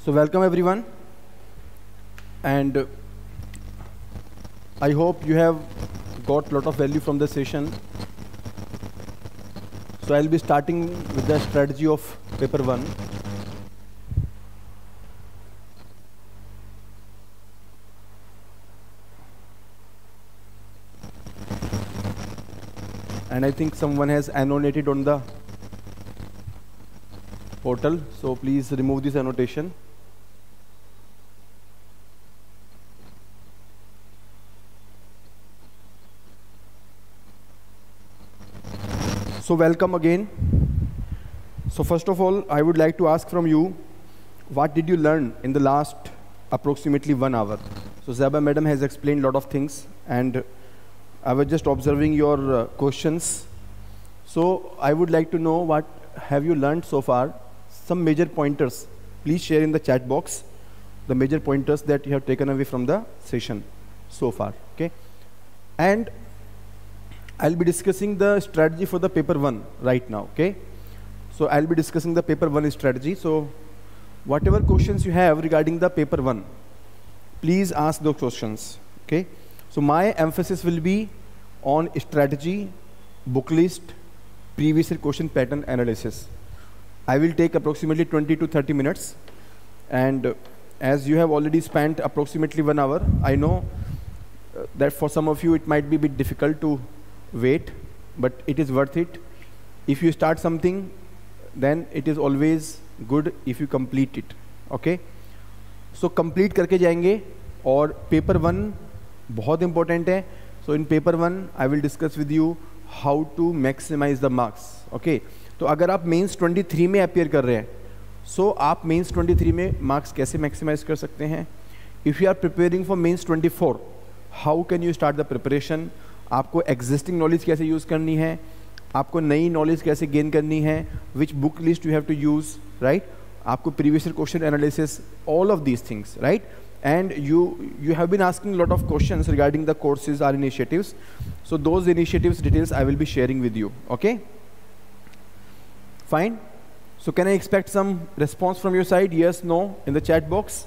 So welcome everyone, and I hope you have got a lot of value from the session. So I'll be starting with the strategy of paper 1. And I think someone has annotated on the portal, so please remove this annotation. So welcome again. So first of all, I would like to ask from you, what did you learn in the last approximately 1 hour? So Zaba madam has explained a lot of things, and I was just observing your questions. So I would like to know, what have you learned so far? Some major pointers. Please share in the chat box the major pointers that you have taken away from the session so far. Okay, and I'll be discussing the strategy for the paper 1 right now. Okay, so I'll be discussing the paper 1 strategy. So whatever questions you have regarding the paper 1, please ask those questions. Okay, so my emphasis will be on strategy, book list, previous year question pattern analysis. I will take approximately 20 to 30 minutes, and as you have already spent approximately 1 hour, I know that for some of you it might be a bit difficult to wait, but it is worth it. If you start something, then it is always good if you complete it. Okay, so complete करके जाएंगे, और paper 1 बहुत important है. So in paper 1 I will discuss with you how to maximize the marks. Okay, तो अगर आप mains 23 में appear कर रहे हैं, so आप मेंस 23 में मार्क्स कैसे मैक्सिमाइज कर सकते हैं? If you are preparing for mains 24, how can you start the preparation? आपको एग्जिस्टिंग नॉलेज कैसे यूज़ करनी है, आपको नई नॉलेज कैसे गेन करनी है, which book list you have to use, right? आपको previous year question analysis, all of these things, right? And you have been asking a lot of questions regarding the courses or initiatives. So those initiatives details I will be sharing with you. Okay, fine. So can I expect some response from your side? Yes, no, in the chat box.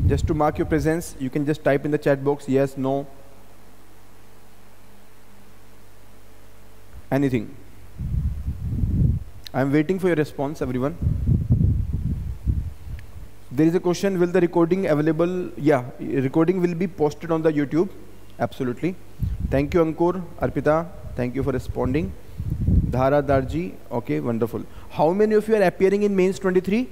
Just to mark your presence, you can just type in the chat box yes, no, anything. I am waiting for your response, everyone. There is a question, will the recording available? Yeah, recording will be posted on the YouTube. Absolutely. Thank you Ankur, Arpita, thank you for responding. Dhara Darji, okay, wonderful. How many of you are appearing in mains 23?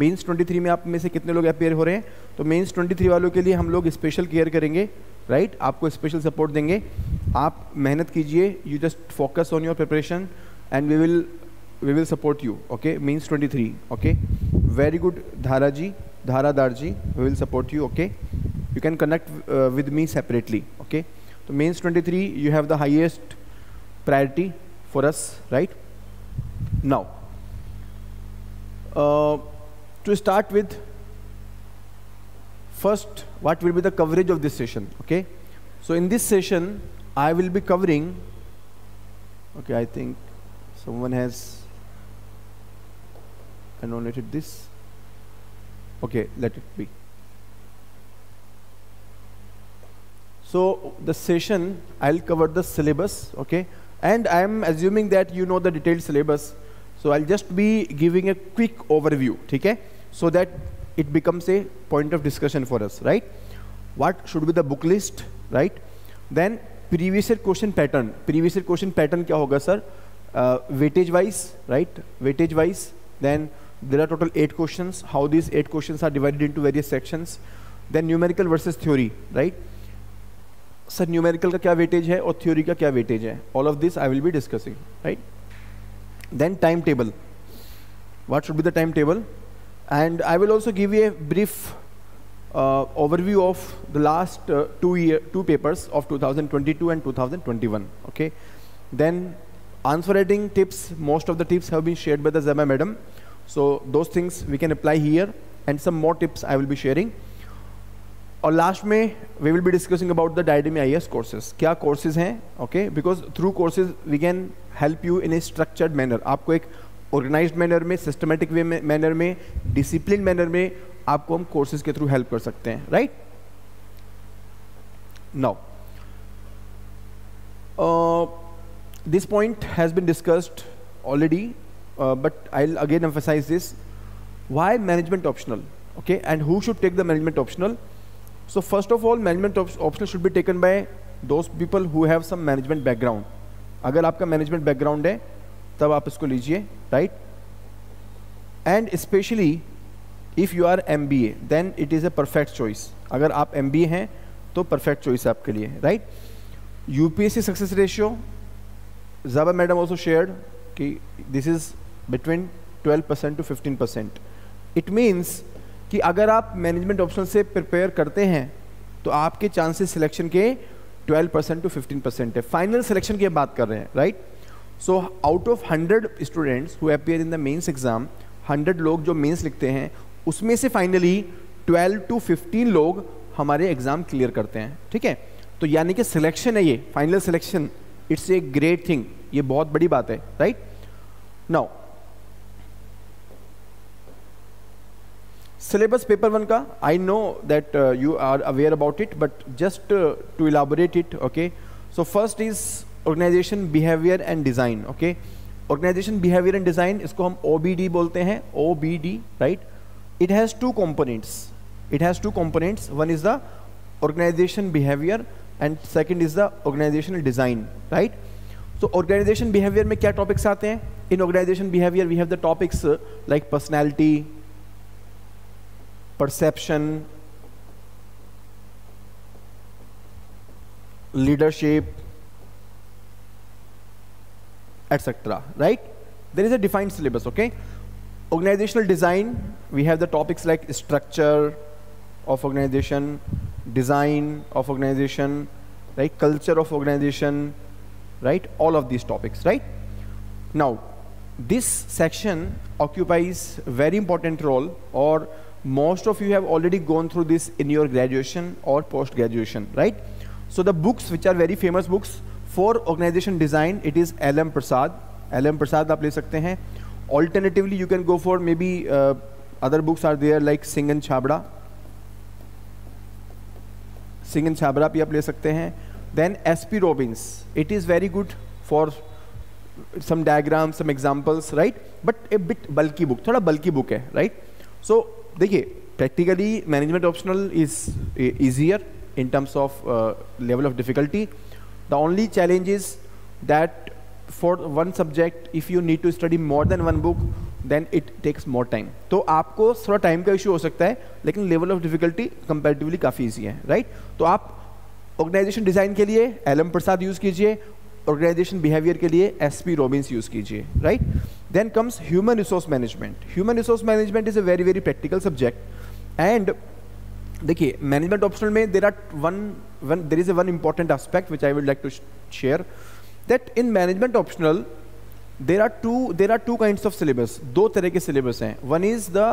Mains 23 में आप में से कितने लोग appear हो रहे हैं? तो मेंस 23 वालों के लिए हम लोग स्पेशल केयर करेंगे, राइट? आपको स्पेशल सपोर्ट देंगे. आप मेहनत कीजिए, you just focus on your preparation and we will support you. Okay, means 23. Okay, very good, Dhara Dar ji, we will support you. Okay, you can connect with me separately. Okay, so means 23, you have the highest priority for us, right? Now to start with, first, what will be the coverage of this session? Okay, so in this session I will be covering, okay, I think someone has annotated this. Okay, let it be. So the session, I'll cover the syllabus, okay, and I am assuming that you know the detailed syllabus, so I'll just be giving a quick overview, okay, so that it becomes a point of discussion for us, right? What should be the book list, right? Then previous year question pattern. Previous year question pattern क्या होगा sir? Weightage wise, right? Weightage wise. Then there are total 8 questions. How these 8 questions are divided into various sections. Then numerical versus theory, right? Sir, numerical का क्या weightage है और theory का क्या weightage है? All of this I will be discussing, right? Then timetable. What should be the timetable? And I will also give you a brief overview of the last two papers of 2022 and 2021. Okay. Then answer writing tips. Most of the tips have been shared by the Zama madam. So those things we can apply here, and some more tips I will be sharing. और last में we will be discussing about the Diadem IAS courses. क्या courses हैं? Okay, because through courses we can help you in a structured manner. आपको एक organised manner में, systematic way में, manner में, discipline manner में आपको हम कोर्सेज के थ्रू हेल्प कर सकते हैं, right? Now this point has been discussed already, but I'll again emphasize this. Why management optional? Okay, and who should take the management optional? So first of all, management optional should be taken by those people who have some management background. अगर आपका management background है तब आप इसको लीजिए, right? And especially if you are MBA, then it is a perfect choice. अगर आप MBA हैं तो perfect choice है आपके लिए, right? UPSC success ratio, Zaba madam also shared कि this is between 12% to 15%. It means कि अगर आप मैनेजमेंट ऑप्शनल से प्रिपेयर करते हैं तो आपके चांसेस सिलेक्शन के 12% to 15% है. फाइनल सिलेक्शन की बात कर रहे हैं, right? So out of 100 students who appear in the mains exam, 100 लोग जो मेंस लिखते हैं उसमें से फाइनली 12 to 15 लोग हमारे एग्जाम क्लियर करते हैं, ठीक है? तो यानी कि सिलेक्शन है ये, final selection, it's a great thing, ये बहुत बड़ी बात है, राइट? नाउ सिलेबस पेपर 1 का, I know that you are aware about it, but just to elaborate it, okay? So first is organisation behaviour and design, okay? Organisation behaviour and design, इसको हम OBD बोलते हैं, OBD, right? It has two components, one is the organization behavior and second is the organizational design, right? So organization behavior में क्या topics आते हैं? In organization behavior we have the topics like personality, perception, leadership, etc., right? There is a defined syllabus, okay? Organizational design, we have the topics like structure of organization, design of organization, right? Culture of organization, right? All of these topics, right? Now, this section occupies very important role, or most of you have already gone through this in your graduation or post-graduation, right? So the books which are very famous books for organization design, it is L.M. Prasad. L.M. Prasad आप ले सकते हैं. Alternatively, you can go for maybe other books are there like Singh and Chhabra. Singh and Chhabra भी आप ले सकते हैं. Then S.P. Robbins, it is very good for some diagrams, some examples, right? But a bit bulky book, थोड़ा bulky book है, right? So देखिए, practically management optional is easier in terms of level of difficulty. The only challenge is that for one subject, if you need to study more than one book, then it takes more time. तो आपको थोड़ा time का issue हो सकता है, लेकिन level of difficulty comparatively काफ़ी easy है, राइट? तो आप ऑर्गेनाइजेशन डिज़ाइन के लिए L.M. प्रसाद यूज़ कीजिए, ऑर्गेनाइजेशन बिहेवियर के लिए S.P. रॉबिन्स यूज़ कीजिए, right? Then comes human resource management. Human resource management is a very very practical subject. And देखिए, मैनेजमेंट ऑप्शनल में there is a one important aspect which I would like to share, that in management optional there are two kinds of syllabus. दो तरह के syllabus हैं. One is the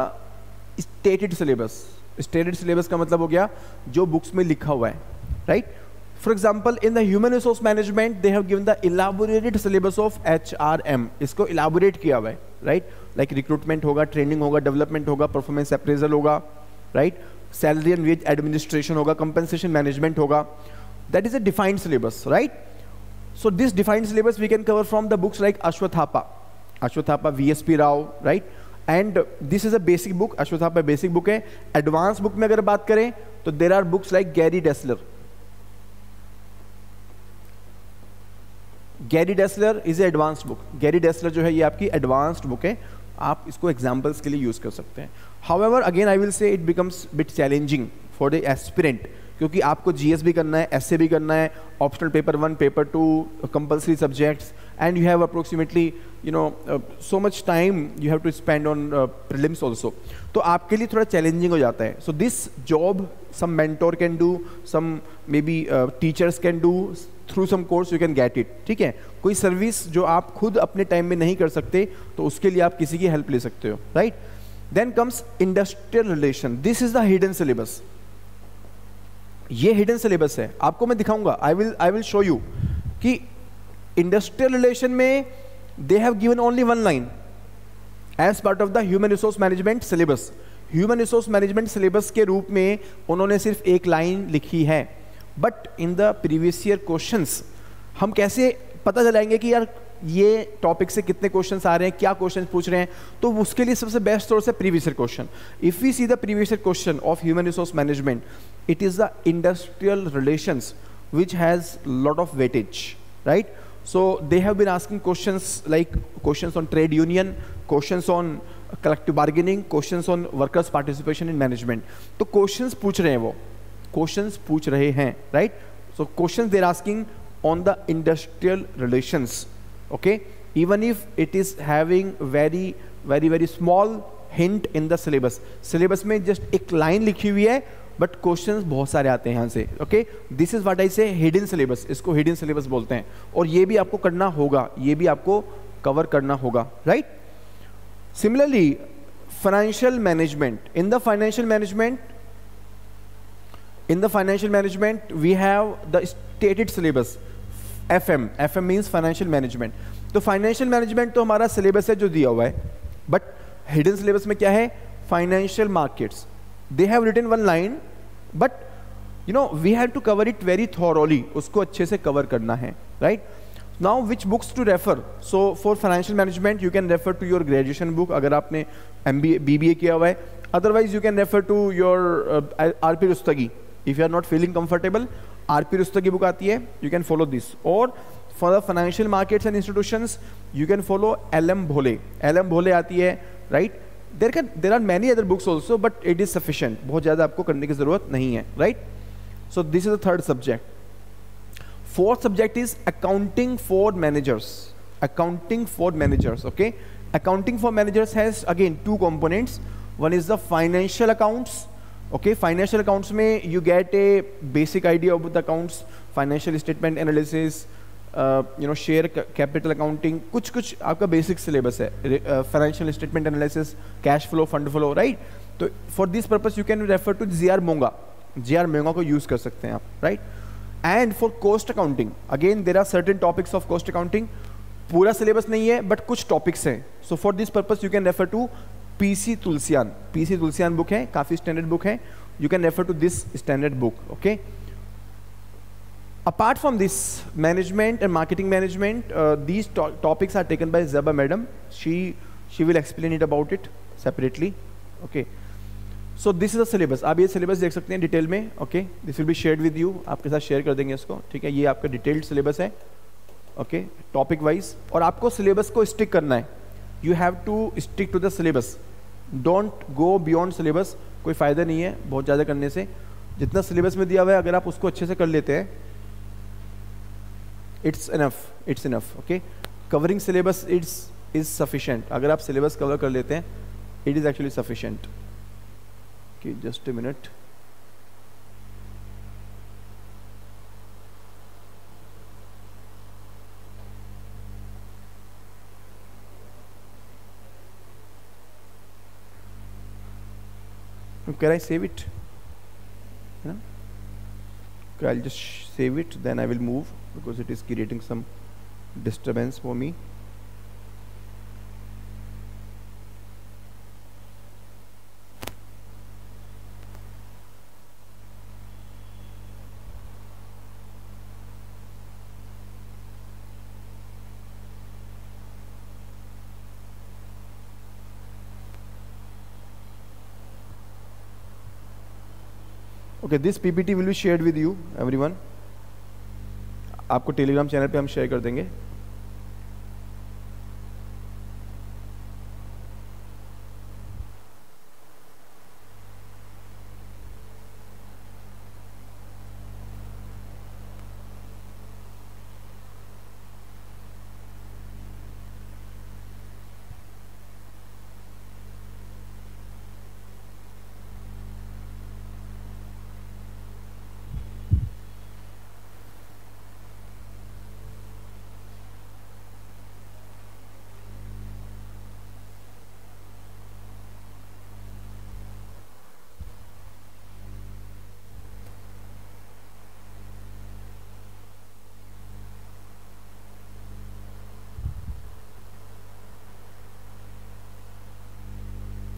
stated syllabus. Stated syllabus का मतलब हो गया जो books में लिखा हुआ है, right? For example, in the human resource management they have given the elaborated syllabus of HRM. इसको elaborate किया हुआ है, right? Like recruitment होगा, training होगा, development होगा, performance appraisal होगा, right? Salary and wage administration होगा, compensation management होगा. That is a defined syllabus, right? So this defined syllabus we can cover from the books like Ashwathapa, V.S.P. Rao, right? And this is a basic book. Ashwathapa basic book है. Advanced book में अगर बात करें तो there are books like Gary Dessler. Gary Dessler is a advanced book. Gary Dessler जो है ये आपकी advanced book है. आप इसको examples के लिए use कर सकते हैं. However, again I will say it becomes bit challenging for the aspirant. क्योंकि आपको GS भी करना है, essay भी करना है, optional paper 1, paper 2, compulsory subjects, and you have approximately so much time you have to spend on prelims also. तो आपके लिए थोड़ा चैलेंजिंग हो जाता है. So this job some mentor can do, some maybe teachers can do, through some course you can get it. ठीक है, कोई सर्विस जो आप खुद अपने टाइम में नहीं कर सकते तो उसके लिए आप किसी की हेल्प ले सकते हो, right? Then comes industrial relation. This is the hidden syllabus. ये हिडन सिलेबस है, आपको मैं दिखाऊंगा. आई विल शो यू कि इंडस्ट्रियल रिलेशन में they have given only one line. As part of the human resource management syllabus. Human resource management syllabus के रूप में उन्होंने सिर्फ एक लाइन लिखी है, but in the previous year questions हम कैसे पता चलाएंगे कि यार ये टॉपिक से कितने क्वेश्चंस आ रहे हैं, क्या क्वेश्चंस पूछ रहे हैं? तो उसके लिए सबसे बेस्ट सोर्स है previous year question. If we see the previous year question of human resource management, it is the industrial relations which has lot of weightage, right? So they have been asking questions like questions on trade union, questions on collective bargaining, questions on workers participation in management. तो questions पूछ रहे हैं, वो questions पूछ रहे हैं, right? So questions they are asking on the industrial relations, okay? Even if it is having very small hint in the syllabus, syllabus में just एक line लिखी हुई है, बट क्वेश्चंस बहुत सारे आते हैं यहाँ से, okay? This is what I से हिडन सिलेबस, इसको हिडन सिलेबस बोलते हैं, और ये भी आपको करना होगा, ये भी आपको कवर करना होगा, right? Similarly financial management, in the financial management we have the stated syllabus FM means financial management. तो फाइनेंशियल मैनेजमेंट तो हमारा सिलेबस है जो दिया हुआ है, बट हिडन सिलेबस में क्या है? Financial markets. They have written one line, but you know we have to cover it very thoroughly, उसको अच्छे से cover करना है, right? Now which books to refer? So for financial management you can refer to your graduation book अगर आपने MBA BBA किया हुआ है, otherwise you can refer to your RP Rustagi if you are not feeling comfortable. RP Rustagi book आती है, you can follow this, or for the financial markets and institutions you can follow LM Bhole आती है, right? There are many other books also, but it is sufficient. बहुत ज़्यादा आपको करने की ज़रूरत नहीं है, right? So this is the third subject. Fourth subject is accounting for managers. Accounting for managers, okay? Accounting for managers has again two components. One is the financial accounts, okay? Financial accounts में you get a basic idea of the accounts, financial statement analysis, share capital accounting, कुछ आपका basic syllabus है, financial statement analysis, cash flow, fund flow, right? तो for this purpose you can refer to GR Monga को use कर सकते हैं आप, right? And for cost accounting again there are certain topics of cost accounting, पूरा syllabus नहीं है but कुछ टॉपिक्स हैं। So for this purpose you can refer to PC Tulsian book है, काफ़ी स्टैंडर्ड बुक है, you can refer to this standard book, okay? Apart from this management and marketing management, these topics are taken by Zeba madam. She will explain it about it separately, okay? So this is the syllabus. आप ये syllabus देख सकते हैं detail में, okay? This will be shared with you. आपके साथ share कर देंगे इसको, ठीक है? ये आपका डिटेल्ड syllabus है, okay? टॉपिक वाइज, और आपको syllabus को स्टिक करना है. You have to stick to the syllabus. Don't go beyond syllabus. कोई फ़ायदा नहीं है बहुत ज़्यादा करने से. जितना syllabus में दिया हुआ है अगर आप उसको अच्छे से कर लेते हैं, it's enough, okay? Covering syllabus is sufficient. अगर आप syllabus cover कर लेते हैं, it is actually sufficient. Okay, just a minute. Can I save it? Yeah? Okay, I'll just save it, then I will move because it is creating some disturbance for me. Okay, this PPT will be shared with you, everyone. आपको Telegram channel पे हम share कर देंगे.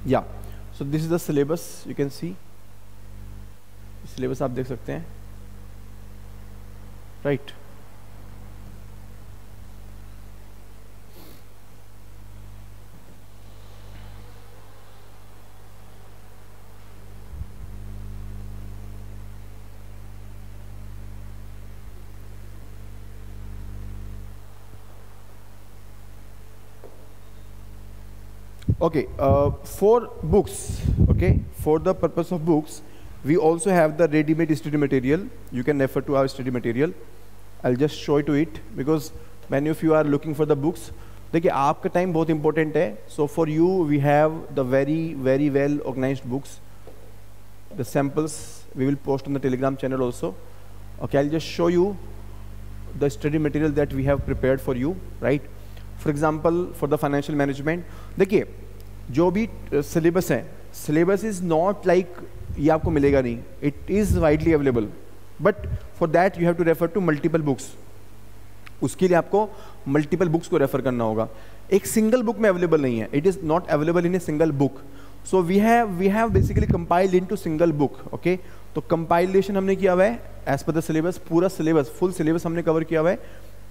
या सो this is the syllabus, you can C syllabus आप देख सकते हैं, right. Okay, for books, okay, for the purpose of books, we also have the ready-made study material. You can refer to our study material. I'll just show it to it because many of you are looking for the books. देखिए आपका time बहुत important है. So for you, we have the very well organized books. The samples we will post on the Telegram channel also. Okay, I'll just show you the study material that we have prepared for you, right? For example, for the financial management, देखिए जो भी syllabus है, syllabus is not like ये आपको मिलेगा नहीं, it is widely available, but for that you have to refer to multiple books. उसके लिए आपको मल्टीपल बुक्स को रेफर करना होगा. एक सिंगल बुक में अवेलेबल नहीं है, it is not available in a single book. So we have basically compiled into single book. Okay, तो कंपाइलेशन हमने किया हुआ है एज पर द सिलेबस. पूरा सिलेबस, फुल सिलेबस हमने कवर किया हुआ है.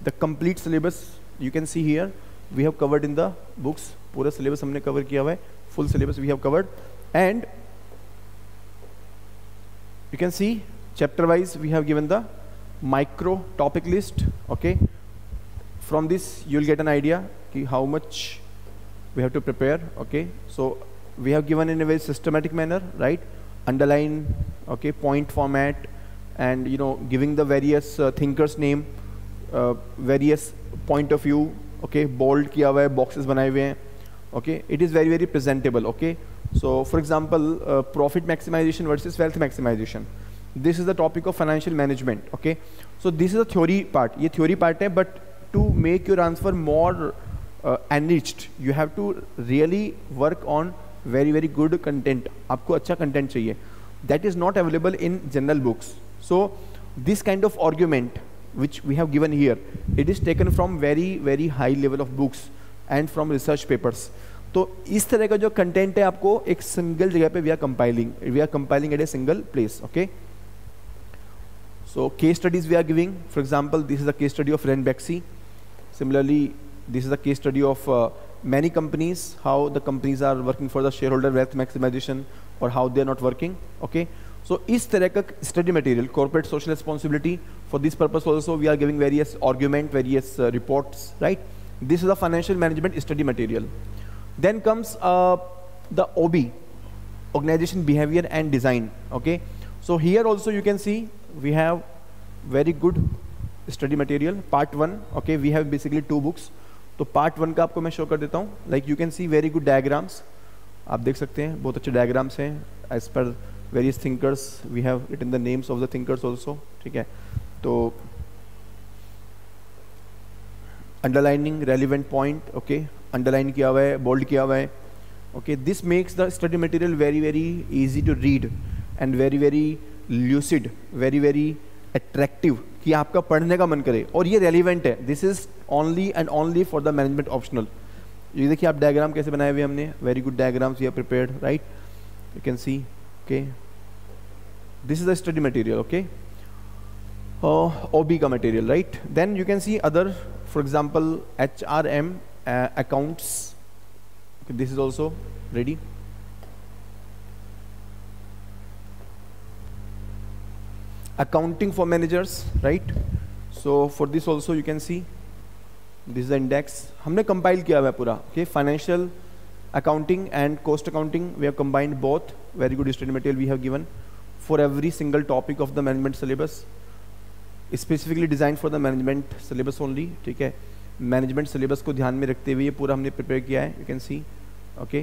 The complete syllabus you can see here, we have covered in the books. पूरा सिलेबस हमने कवर किया हुआ है, full syllabus we have covered. And you can see chapter wise we have given the micro topic list. Okay, from this you will get an idea ki how much we have to prepare. Okay, so we have given in a very systematic manner, right? Underline, okay, point format, and you know, giving the various thinkers name, various point of view. Okay, bold kiya hua hai, boxes banaye hue hain. Okay, it is very presentable. Okay, so for example, profit maximization versus wealth maximization, this is the topic of financial management. Okay, so this is the theory part, ye theory part hai, but to make your answer more enriched, you have to really work on very good content. आपको अच्छा content चाहिए, that is not available in general books. So this kind of argument which we have given here, it is taken from very high level of books and from research papers. तो इस तरह का जो content है आपको एक single जगह पे we are compiling at a single place. Okay, so case studies we are giving. For example, this is the case study of Ranbaxy. Similarly, this is the case study of many companies, how the companies are working for the shareholder wealth maximization or how they are not working. Okay, so इस तरह का study material, corporate social responsibility, for this purpose also we are giving various argument, various reports, right? This is the financial management study material. Then comes the OB, organization behavior and design. Okay, so here also you can see we have very good study material. Part 1, okay, we have basically 2 books. तो part 1 का आपको मैं show कर देता हूँ. Like you can C very good diagrams, आप देख सकते हैं, बहुत अच्छे डायग्राम्स हैं as per various thinkers. We have written the names of the thinkers also. ठीक है, तो underlining relevant point, okay, underline किया हुआ है, बोल्ड किया हुआ है. Okay, this makes the study material very easy to read and very lucid, very attractive, कि आपका पढ़ने का मन करे और ये रेलिवेंट है. This is only and only for the management optional. ये देखिए आप डायग्राम कैसे बनाए हुए हमने, very good diagrams we have prepared, right? You can see. Okay, this is the study material. Okay, OB का material, right? Then you can see other, for example HRM accounts. Okay, this is also ready. Accounting for managers, right? So for this also you can see this is the index. हमने compile किया हुआ है पूरा. Okay, financial accounting and cost accounting, we have combined both. Very good study material we have given for every single topic of the management syllabus, specifically designed for the management syllabus only. ठीक है, management syllabus को ध्यान में रखते हुए ये पूरा हमने प्रिपेयर किया है. You can see. Okay,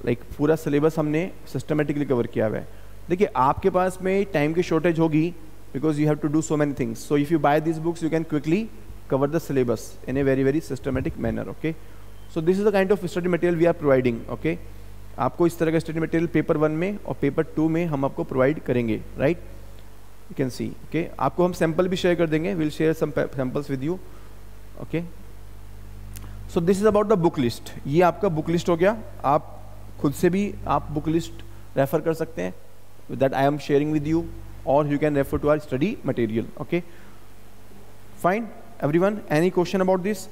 like पूरा सिलेबस हमने सिस्टमेटिकली कवर किया हुआ है. देखिए आपके पास में टाइम की शॉर्टेज होगी because you have to do so many things. So if you buy this books you can quickly cover the syllabus in a very systematic manner. Okay, so this is the kind of study material we are providing. Okay, आपको इस तरह का study material paper 1 में और paper 2 में हम आपको provide करेंगे, right? You can see. Okay, आपको हम सैम्पल भी शेयर कर देंगे, will share some samples with you. Okay, so this is about the book list. ये आपका बुक लिस्ट हो गया. आप खुद से भी आप बुक लिस्ट रेफर कर सकते हैं that I am sharing with you, और you can refer to our study material. Okay fine everyone, any question about this?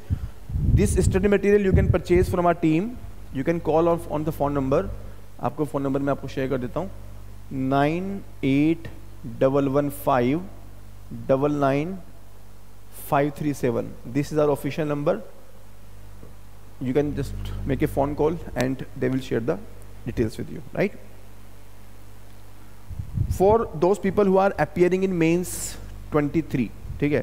This study material you can purchase from our team. You can call off on the phone number. आपको phone number मैं आपको share कर देता हूँ 9811599537. This is our official number. You can just make a phone call and they will share the details with you, right? For those people who are appearing in mains 23, ठीक है,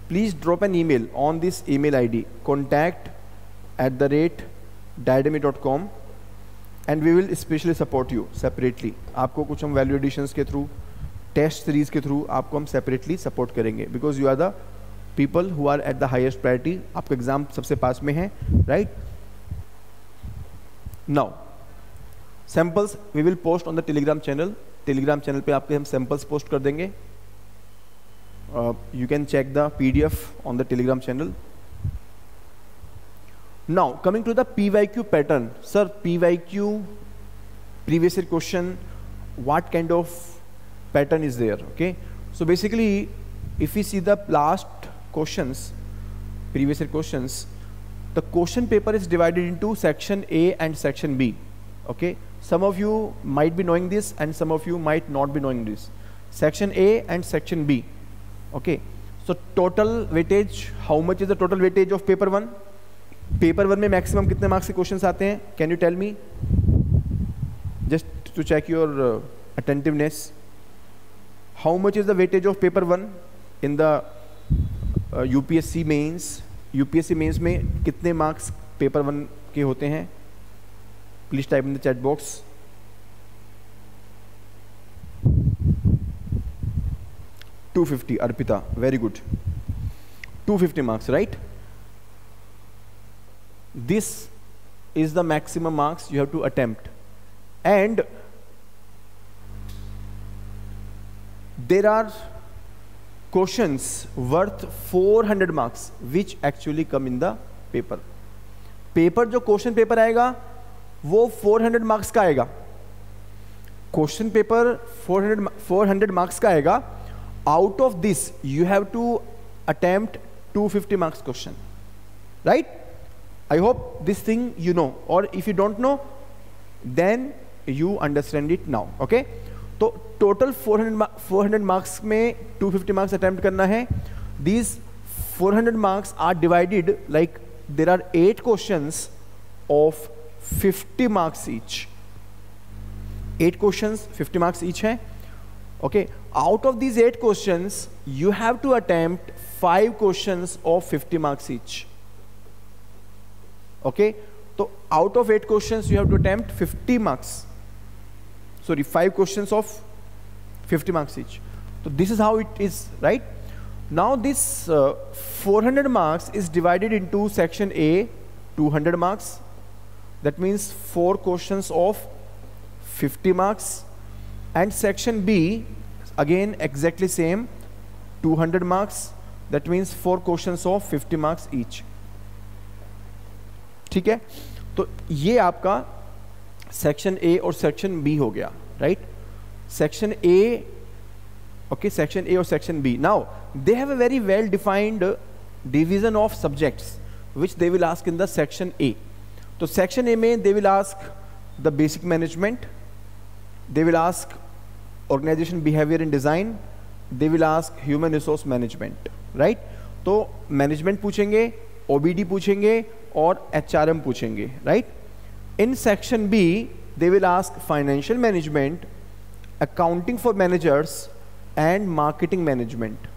please drop an email on this email ID contact@diademy.com and we will specially support you separately. आपको कुछ हम value additions के through, test series के through आपको हम separately support करेंगे because you are the people who are at the highest priority. आपका exam सबसे पास में है, right? Now samples we will post on the Telegram channel. Telegram channel पे आपके हम samples post कर देंगे. You can check the PDF on the Telegram channel. Now coming to the PYQ pattern. Sir, PYQ, previous year question, what kind of pattern is there? Okay, so basically if we see the last questions, previous year questions, the question paper is divided into section A and section B. Okay, some of you might be knowing this and some of you might not be knowing this. Section A and section B. Okay, so total weightage, how much is the total weightage of paper 1? Paper 1 में maximum कितने marks के questions आते हैं? Can you tell me? Just to check your attentiveness. How much is the weightage of paper 1 in the UPSC mains? UPSC mains में कितने marks paper 1 के होते हैं? Please type in the chat box. 250, Arpita, very good. 250 marks, right? This is the maximum marks you have to attempt. And there are questions worth 400 marks which actually come in the paper. Paper जो question paper आएगा वो 400 marks का आएगा. Question paper 400 marks का आएगा. Out of this you have to attempt 250 marks question, right? I hope this thing you know, or if you don't know then you understand it now. Okay, तो total 400 marks में 250 marks attempt करना है. These 400 marks are divided like there are 8 questions of 50 marks each. 8 questions 50 marks each है. Okay, out of these 8 questions you have to attempt 5 questions of 50 marks each. Okay, so out of 8 questions you have to attempt 50 marks, sorry 5 questions of 50 marks each. So this is how it is, right? Now this 400 marks is divided into section A 200 marks, that means 4 questions of 50 marks, and section B again exactly same 200 marks, that means 4 questions of 50 marks each. ठीक है, तो ये आपका section A और section B हो गया, right? Section A, okay, section A और section B. Now they have a very well defined division of subjects which they will ask in the section A. तो सेक्शन ए में they will ask the basic management, they will ask organization behaviour and design, they will ask human resource management, right? तो management पूछेंगे, OBD पूछेंगे और HRM पूछेंगे, right? In section B they will ask financial management, accounting for managers and marketing management,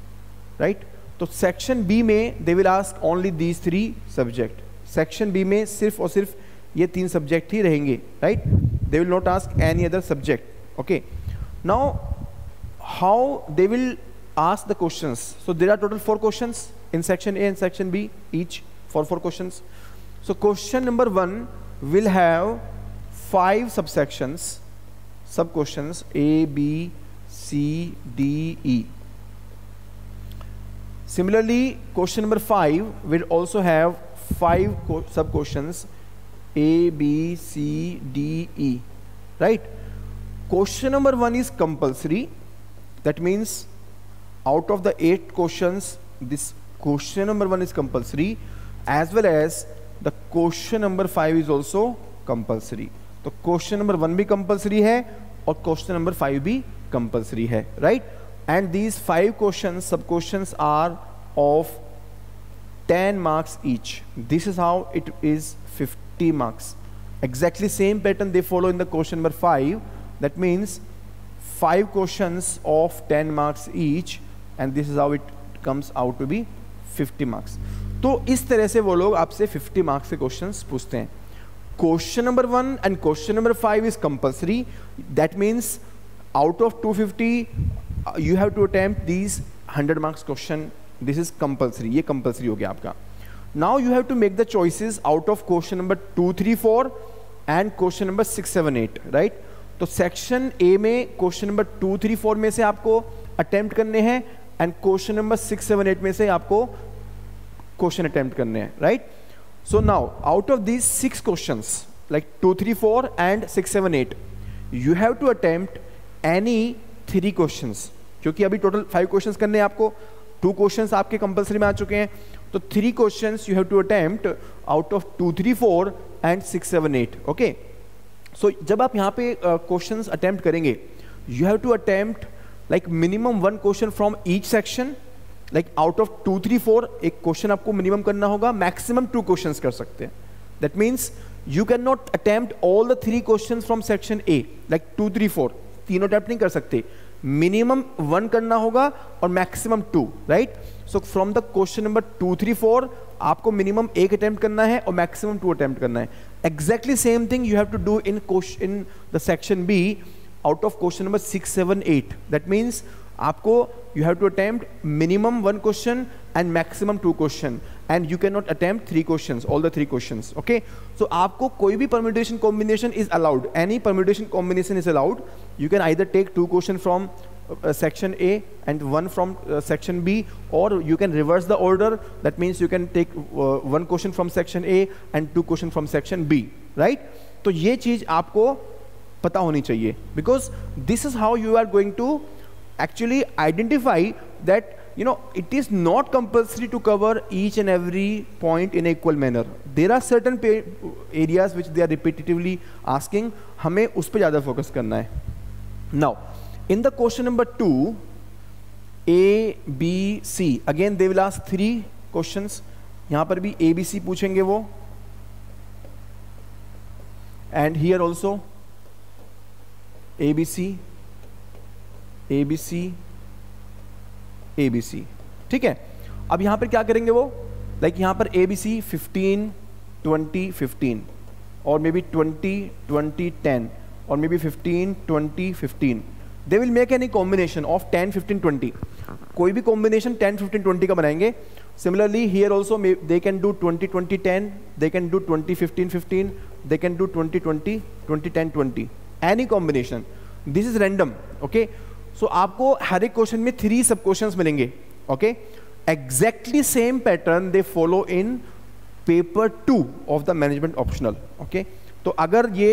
right? तो section B में they will ask only these 3 subject. Section B में सिर्फ और सिर्फ ये 3 सब्जेक्ट ही रहेंगे, right? They will not ask any other subject. Okay, now how they will ask the questions. So there are total 4 questions in section A and section B, each for 4 questions. So question number 1 will have 5 subsections, sub questions A, B, C, D, E. Similarly, question number 5 will also have 5 sub questions A, B, C, D, E, right? Question number 1 is compulsory. That means out of the 8 questions, this question number 1 is compulsory, as well as the question number 5 is also compulsory. तो question number 1 भी compulsory है और question number 5 भी compulsory है, right? And these 5 questions, sub questions are of 10 marks each. This is how it is 50 marks. Exactly same pattern they follow in the question number 5. That means 5 questions of 10 marks each, and this is how it comes out to be 50 marks. तो इस तरह से वो लोग आपसे 50 marks के questions पूछते हैं. Question number 1 and question number 5 is compulsory. That means out of 250 you have to attempt these 100 marks question. This is compulsory. ये compulsory हो गया आपका. Now you have to make the choices out of question number 2, 3, 4 and question number 6, 7, 8, right? तो section A में question number 2, 3, 4 में से आपको attempt करने हैं and question number 6, 7, 8 में से आपको question attempt करने हैं, right? So now out of these 6 questions like 2, 3, 4 and 6, 7, 8, you have to attempt any 3 questions, क्योंकि अभी टोटल 5 क्वेश्चंस करने हैं आपको. 2 क्वेश्चंस आपके कंपलसरी में आ चुके हैं, तो 3 questions you have to attempt out of 2, 3, 4 and 6, 7, 8. Okay, so जब आप यहाँ पे क्वेश्चंस अटेम्प्ट करेंगे, you have to attempt like minimum 1 question from each section. Like out of 2, 3, 4 एक क्वेश्चन आपको मिनिमम करना होगा. मैक्सिमम 2 क्वेश्चंस कर सकते हैं. That means you can not attempt all the 3 questions from section A. Like 2, 3, 4 तीनों attempt नहीं कर सकते. मिनिमम 1 करना होगा और maximum 2, right? So from the question number 2, 3, 4 आपको मिनिमम 1 अटेम्प्ट करना है और मैक्सिमम 2 अटेम्प्ट करना है. Exactly same thing you have to do in the section B out of question number 6, 7, 8. That means आपको you have to attempt minimum 1 question and maximum 2 question, and you can not attempt 3 questions, all the 3 questions. Okay, so आपको कोई भी permutation combination is allowed. Any permutation combination is allowed. You can either take 2 question from section A and 1 from section B, or you can reverse the order. That means you can take 1 question from section A and 2 question from section B, right? तो ये चीज आपको पता होनी चाहिए, because this is how you are going to actually identify that it is not compulsory to cover each and every point in equal manner. There are certain areas which they are repetitively asking. हमें उस पर ज़्यादा focus करना है. Now in the question number 2, A, B, C, again they will ask 3 questions. यहाँ पर भी A, B, C पूछेंगे वो, and here also A, B, C, A, B, C, A, B, C. ठीक है. अब यहाँ पर क्या करेंगे वो, लाइक यहाँ पर A, B, C 15, 20, 15 और मे बी 20, 20, 10 और may be 15, 20, 15. They will make any combination of 10, 15, 20. कोई भी combination 10, 15, 20 का बनाएंगे. Similarly here also they can do 20, 20, 10. They can do 20, 15, 15. They can do 20, 20, 20, 10, 20. Any combination. This is random. Okay. So आपको हर एक question में 3 सब questions मिलेंगे. Okay. Exactly same pattern they follow in paper 2 of the management optional. Okay. तो अगर ये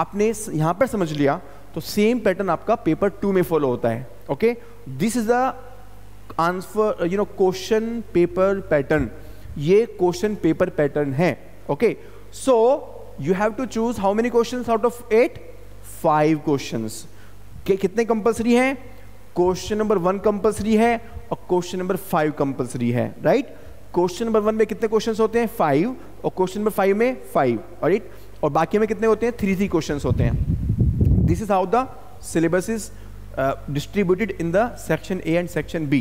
आपने यहाँ पर समझ लिया, तो सेम पैटर्न आपका पेपर 2 में फॉलो होता है. Okay, this is the answer, question paper pattern. ये क्वेश्चन पेपर पैटर्न है. Okay, so you have to choose how many questions out of 8? 5 questions. कितने कंपल्सरी हैं? क्वेश्चन नंबर 1 कंपल्सरी है और क्वेश्चन नंबर 5 कंपल्सरी है, right? Question number 1 में कितने questions होते हैं? 5. और क्वेश्चन नंबर 5 में 5, राइट? और बाकी में कितने होते हैं? 3 क्वेश्चंस होते हैं. This is how the syllabus is distributed in the section A and section B.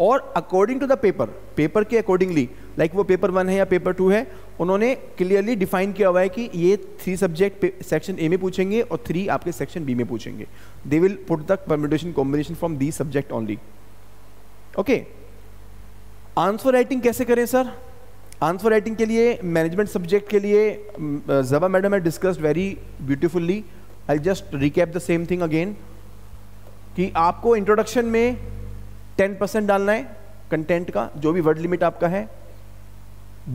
और according to the paper के accordingly, like वो पेपर 1 है या पेपर 2 है, उन्होंने clearly define किया हुआ है कि ये 3 सब्जेक्ट सेक्शन A में पूछेंगे और 3 आपके सेक्शन B में पूछेंगे. They will put the permutation combination from these subject only. Okay. Answer writing कैसे करें सर? आंसर राइटिंग के लिए मैनेजमेंट सब्जेक्ट के लिए ज़बा मैडम है discussed very beautifully. I'll just recap the same thing again कि आपको इंट्रोडक्शन में 10% डालना है कंटेंट का, जो भी वर्ड लिमिट आपका है.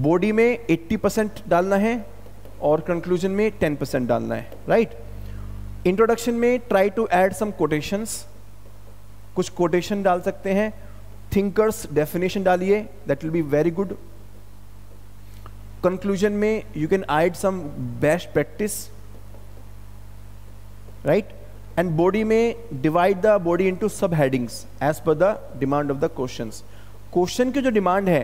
बॉडी में 80% डालना है और कंक्लूजन में 10% डालना है, राइट। इंट्रोडक्शन में try to add some quotations, कुछ कोटेशन डाल सकते हैं। थिंकर्स डेफिनेशन डालिए, that will be very good. Conclusion में you can add some best practice, right. And body में divide the body into sub headings as per the demand of the questions. Question की जो demand है,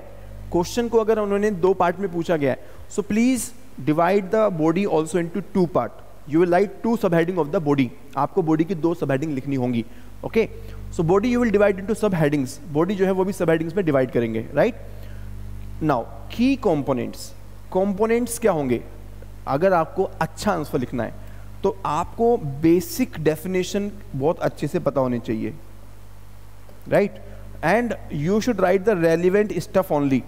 question को अगर उन्होंने 2 part में पूछा गया है, so please divide the body also into 2 part. You will right 2 सब हेडिंग ऑफ द बॉडी। आपको बॉडी की 2 सब हेडिंग लिखनी होंगी, okay. So body you will divide into sub headings, body जो है वो भी सब हेडिंग्स में डिवाइड करेंगे, राइट। नाउ की कंपोनेंट्स, कंपोनेंट्स क्या होंगे? अगर आपको अच्छा आंसर लिखना है तो आपको बेसिक डेफिनेशन बहुत अच्छे से पता होनी चाहिए, right. And you should write the relevant stuff only.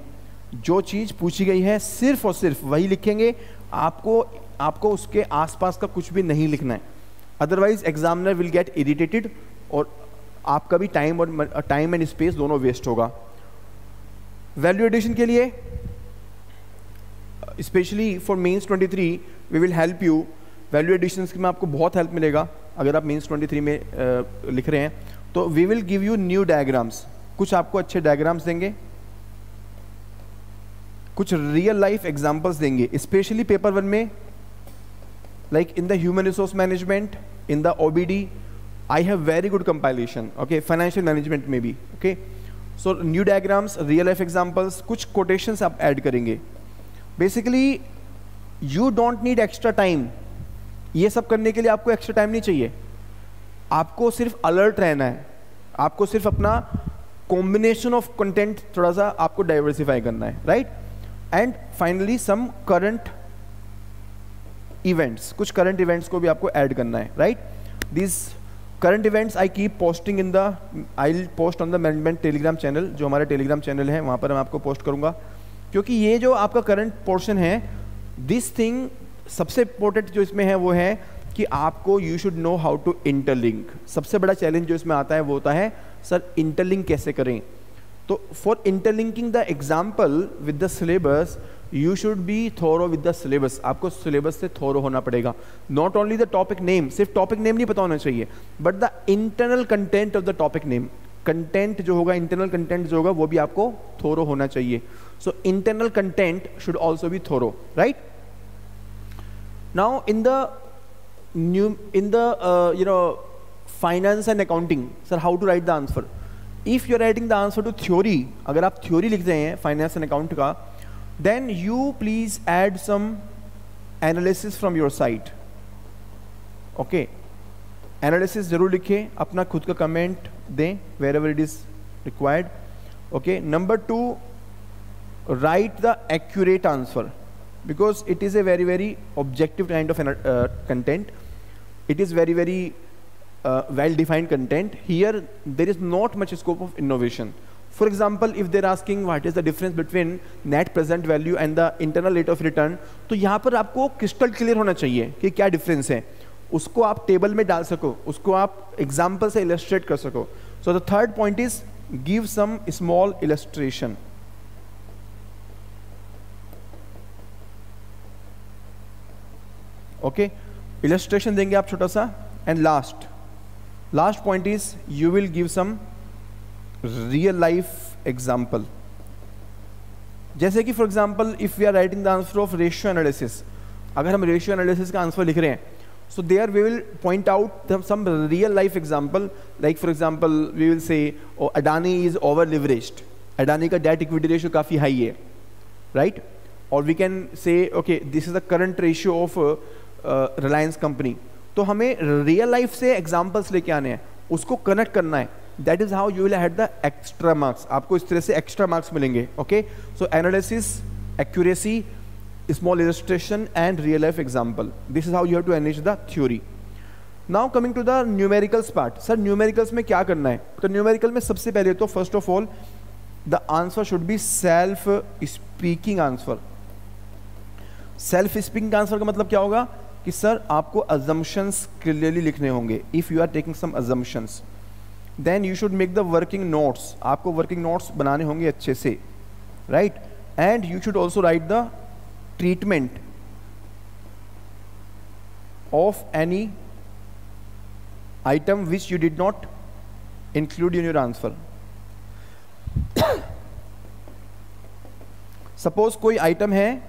जो चीज़ पूछी गई है सिर्फ और सिर्फ वही लिखेंगे, आपको उसके आसपास का कुछ भी नहीं लिखना है, otherwise examiner will get irritated और आपका भी टाइम एंड स्पेस दोनों वेस्ट होगा। वैल्यू एडिशन के लिए specially for mains 23 we will help you. Value addition में आपको बहुत हेल्प मिलेगा अगर आप मेंस 23 में लिख रहे हैं तो we will give you new diagrams. कुछ आपको अच्छे डायग्राम्स देंगे, कुछ रियल लाइफ एग्जांपल्स देंगे, स्पेशली पेपर 1 में, like in the human resource management, in the OBD I have very good compilation, okay. Financial management में भी, okay. So new diagrams, real life examples, कुछ कोटेशंस आप add करेंगे। Basically you don't need extra time, ये सब करने के लिए आपको एक्स्ट्रा टाइम नहीं चाहिए, आपको सिर्फ अलर्ट रहना है, आपको सिर्फ अपना कॉम्बिनेशन ऑफ कंटेंट थोड़ा सा आपको डाइवर्सिफाई करना है, right. And finally some current events, कुछ करंट इवेंट्स को भी आपको ऐड करना है, right. This current events I keep posting in the, I will post on the management Telegram channel, जो हमारा टेलीग्राम चैनल है वहाँ पर मैं आपको पोस्ट करूँगा, क्योंकि ये जो आपका करंट पोर्शन है, दिस थिंग सबसे इंपॉर्टेंट जो इसमें है वो है कि आपको you should know how to interlink. सबसे बड़ा चैलेंज जो इसमें आता है वो होता है सर इंटरलिंक कैसे करें। तो for interlinking the example with the syllabus you should be thorough with the syllabus. आपको सिलेबस से थोरो होना पड़ेगा। Not only the topic name, सिर्फ टॉपिक नेम नहीं पता होना चाहिए, but the internal content of the topic name. Content जो होगा, इंटरनल कंटेंट जो होगा वो भी आपको थोरो होना चाहिए। So internal content should also be thorough, right. Now in the finance and accounting, sir, how to write the answer? If you're writing the answer to theory, अगर आप theory लिख रहे हैं finance and account का, then you please add some analysis from your side, okay? Analysis जरूर लिखें, अपना खुद का comment दें wherever it is required, okay? Number 2, write the accurate answer because it is a very objective kind of content. It is very well-defined content. Here there is not much scope of innovation. For example, if they're asking what is the difference between net present value and the internal rate of return, तो यहाँ पर आपको crystal clear होना चाहिए कि क्या difference है, उसको आप टेबल में डाल सको, उसको आप एग्जाम्पल से इलस्ट्रेट कर सको। So the third point is give some small illustration. Okay, illustration देंगे आप छोटा सा। And last point is you will give some real life example. जैसे कि for example if we are writing the answer of ratio analysis, अगर हम ratio analysis का answer लिख रहे हैं, so there we will point out some real life example, like for example we will say oh, Adani is over leveraged, Adani का debt equity ratio काफ़ी high है, right? or we can say okay this is the current ratio of Reliance company। तो हमें real life से examples लेके आने हैं, उसको connect करना है, that is how you will have the extra marks। आपको इस तरह से extra marks मिलेंगे। okay, so analysis, accuracy, small illustration and real life example, this is how you have to enrich the theory। now coming to the numericals part, sir numericals में क्या करना है? तो numerical में सबसे पहले तो first of all the answer should be self speaking answer। self speaking answer का मतलब क्या होगा कि सर आपको assumptions clearly लिखने होंगे। if you are taking some assumptions then you should make the working notes, आपको working notes बनाने होंगे अच्छे से, right? and you should also write the treatment of any item which you did not include in your answer. Suppose कोई item है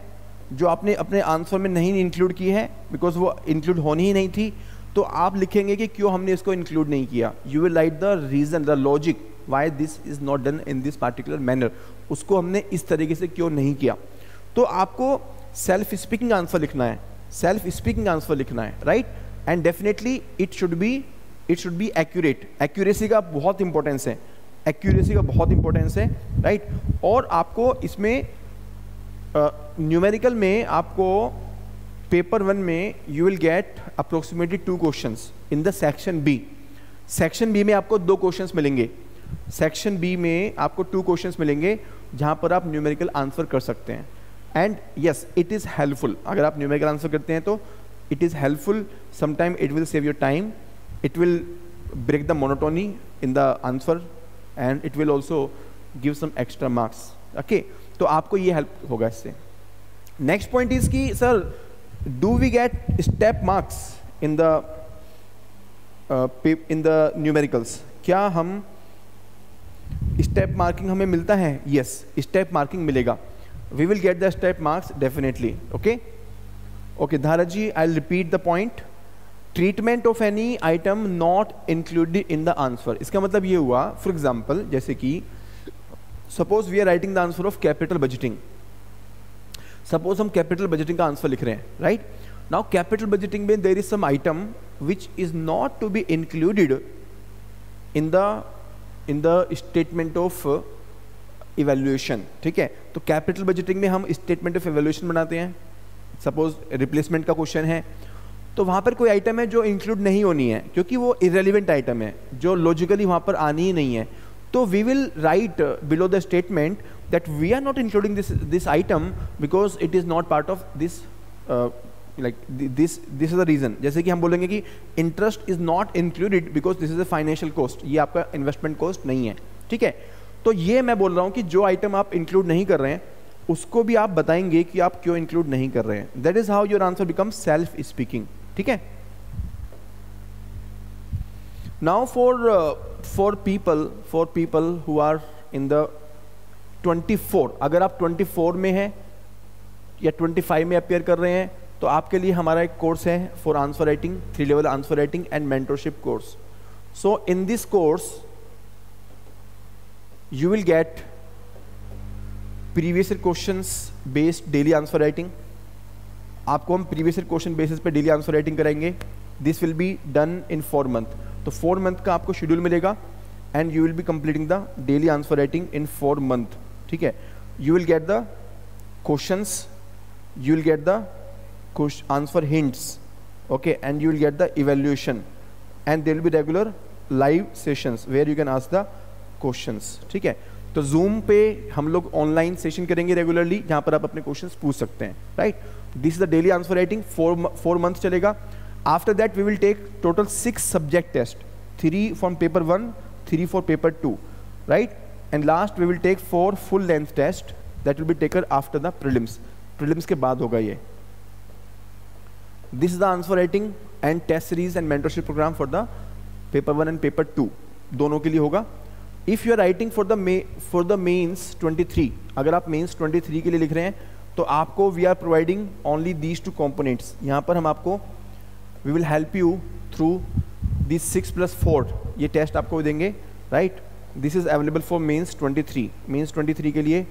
जो आपने अपने आंसर में नहीं इंक्लूड की है, बिकॉज वो इंक्लूड होनी ही नहीं थी, तो आप लिखेंगे कि क्यों हमने इसको इंक्लूड नहीं किया. You will write the reason, the logic why this is not done in this particular manner. उसको हमने इस तरीके से क्यों नहीं किया. तो आपको सेल्फ स्पीकिंग आंसर लिखना है, सेल्फ स्पीकिंग आंसर लिखना है, right. And definitely it should be accurate. Accuracy का बहुत इंपॉर्टेंस है, एक्यूरेसी का बहुत इंपॉर्टेंस है, राइट. और आपको इसमें न्यूमेरिकल में आपको पेपर 1 में you will get approximately 2 questions in the section B. Section B में आपको 2 क्वेश्चंस मिलेंगे. सेक्शन बी में आपको 2 क्वेश्चंस मिलेंगे जहां पर आप न्यूमेरिकल आंसर कर सकते हैं. And yes, it is helpful. अगर आप न्यूमेरिकल आंसर करते हैं तो it is helpful. Sometime it will save your time, it will break the monotony in the answer, and it will also give some extra marks. Okay, तो आपको ये help होगा इससे. नेक्स्ट पॉइंट इज कि sir, do we get step marks in the numericals. क्या हम step marking हमें मिलता है? यस, स्टेप मार्किंग मिलेगा. We will get the step marks definitely. Okay okay Dhara ji, I will repeat the point. Treatment of any item not included in the answer. इसका मतलब ये हुआ, फॉर एग्जाम्पल, जैसे कि suppose we are writing the answer of capital budgeting. Suppose हम capital budgeting का answer लिख रहे हैं, राइट. नाउ कैपिटल बजटिंग में there is some item which is not to be included in the statement of evaluation. ठीक है, तो capital budgeting में हम स्टेटमेंट ऑफ इवैल्यूएशन बनाते हैं. सपोज रिप्लेसमेंट का क्वेश्चन है, तो वहां पर कोई आइटम है जो इंक्लूड नहीं होनी है, क्योंकि वो इरेलीवेंट आइटम है, जो लॉजिकली वहां पर आनी ही नहीं है. तो we will write below the statement that we are not including this item because it is not part of this this is the reason. जैसे कि हम बोलेंगे कि interest is not included because this is a financial cost. ये आपका investment cost नहीं है. ठीक है, तो ये मैं बोल रहा हूँ कि जो आइटम आप इंक्लूड नहीं कर रहे हैं उसको भी आप बताएंगे कि आप क्यों इंक्लूड नहीं कर रहे हैं. That is how your answer become self speaking. ठीक है. Now for people who are in the 24, अगर आप 24 में हैं या 25 में अपेयर कर रहे हैं, तो आपके लिए हमारा एक कोर्स है for answer writing, 3 level answer writing and mentorship course. So in this course you will get previous year questions based daily answer writing. आपको हम previous year question basis पे daily answer writing कराएंगे. This will be done in 4 month. तो 4 month का आपको schedule मिलेगा and you will be completing the daily answer writing in 4 month. ठीक है, you will get the questions, you will get the answer hints, okay, and you will get the evaluation, and there will be regular live sessions where you can ask the questions. ठीक है, तो zoom पे हम लोग online session करेंगे regularly, जहां पर आप अपने क्वेश्चंस पूछ सकते हैं, right. This is the daily answer writing. 4 month चलेगा. After that we will take total 6 subject test, 3 from paper 1, 3 for paper 2, right. And last we will take 4 full length test that will be taken after the prelims. Prelims के बाद होगा ये. This is the answer writing and test series and mentorship program for the paper 1 and paper 2, दोनों के लिए होगा. If you are writing for the mains 23, अगर आप मेंस 23 के लिए लिख रहे हैं, तो आपको we are providing only these 2 components. यहाँ पर हम आपको we will help you through this 6+4, ये टेस्ट आपको देंगे, right. This is available for mains 23. Mains 23 के लिए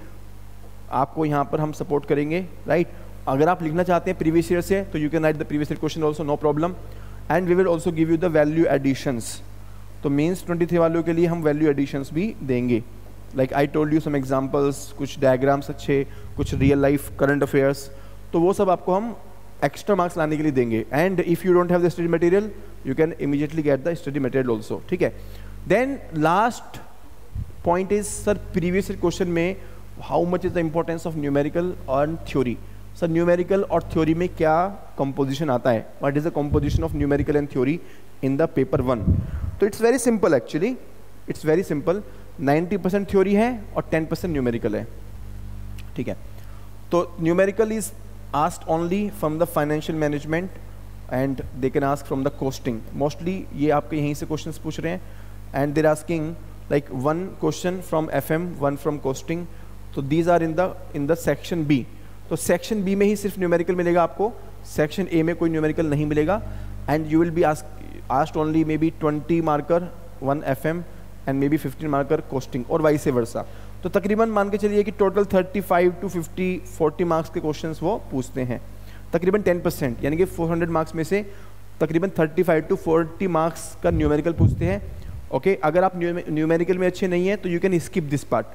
आपको यहाँ पर हम सपोर्ट करेंगे, राइट. अगर आप लिखना चाहते हैं प्रीवियस ईयर से, तो you can write the previous year question also, no problem. And we will also give you the value additions. तो मेंस 23 वालों के लिए हम वैल्यू एडिशंस भी देंगे. Like I told you some examples, कुछ डायग्राम्स अच्छे, कुछ रियल लाइफ करंट अफेयर्स, तो वो सब आपको हम एक्स्ट्रा मार्क्स लाने के लिए देंगे. And if you don't have the study material, you can immediately get the study material also. ठीक है. Then last point is, sir previous year question में how much is the importance of numerical और theory. Sir numerical और theory में क्या composition आता है, what is the composition of numerical and theory in the paper 1. तो it's very simple, actually it's very simple. 90% theory है और 10% numerical है. ठीक है, तो numerical is asked only from the financial management and they can ask from the costing. Mostly ये आपके यहीं से क्वेश्चंस पूछ रहे हैं, and they're asking like 1 question from FM, 1 from costing. तो these are in the section B. तो section B में ही सिर्फ न्यूमेरिकल मिलेगा आपको, सेक्शन ए में कोई न्यूमेरिकल नहीं मिलेगा. And you will be asked only may be 20 marker 1 FM and may be 15 marker costing, और वाइस वर्सा. तो तकरीबन मान के चलिए कि टोटल 35 to 50 40 मार्क्स के क्वेश्चंस वो पूछते हैं. तकरीबन 10%, यानी कि 400 मार्क्स में से तकरीबन 35 to 40 मार्क्स का न्यूमेरिकल पूछते हैं. ओके अगर आप न्यूमेरिकल में अच्छे नहीं हैं तो you can skip this part.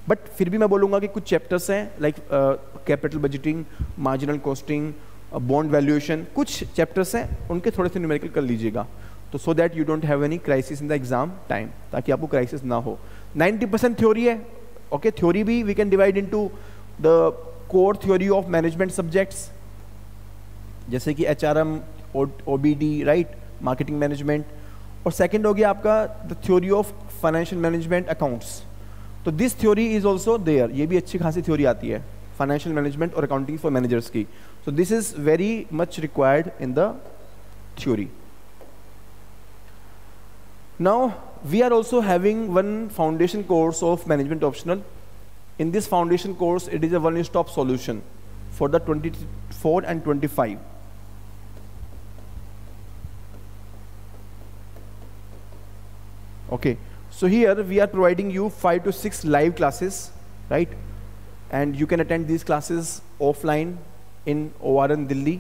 But फिर भी मैं बोलूँगा कि कुछ चैप्टर्स हैं like capital budgeting, marginal costing, bond valuation, कुछ चैप्टर्स हैं उनके थोड़े से न्यूमेरिकल कर लीजिएगा, तो so that you don't have any crisis in the exam time, ताकि आपको क्राइसिस ना हो. 90% थ्योरी है. ओके थ्योरी भी we can divide into the core theory of management subjects, जैसे कि HRM, OBD, right, marketing management. और सेकंड हो गया आपका the theory of financial management accounts. तो this theory is also there, ये भी अच्छी खासी थ्योरी आती है फाइनेंशियल मैनेजमेंट और अकाउंटिंग फॉर मैनेजर्स की. So this is very much required in the theory. Now we are also having one foundation course of management optional. In this foundation course, it is a one-stop solution for the 24 and 25. Okay, so here we are providing you 5 to 6 live classes, right? And you can attend these classes offline in ORN Delhi.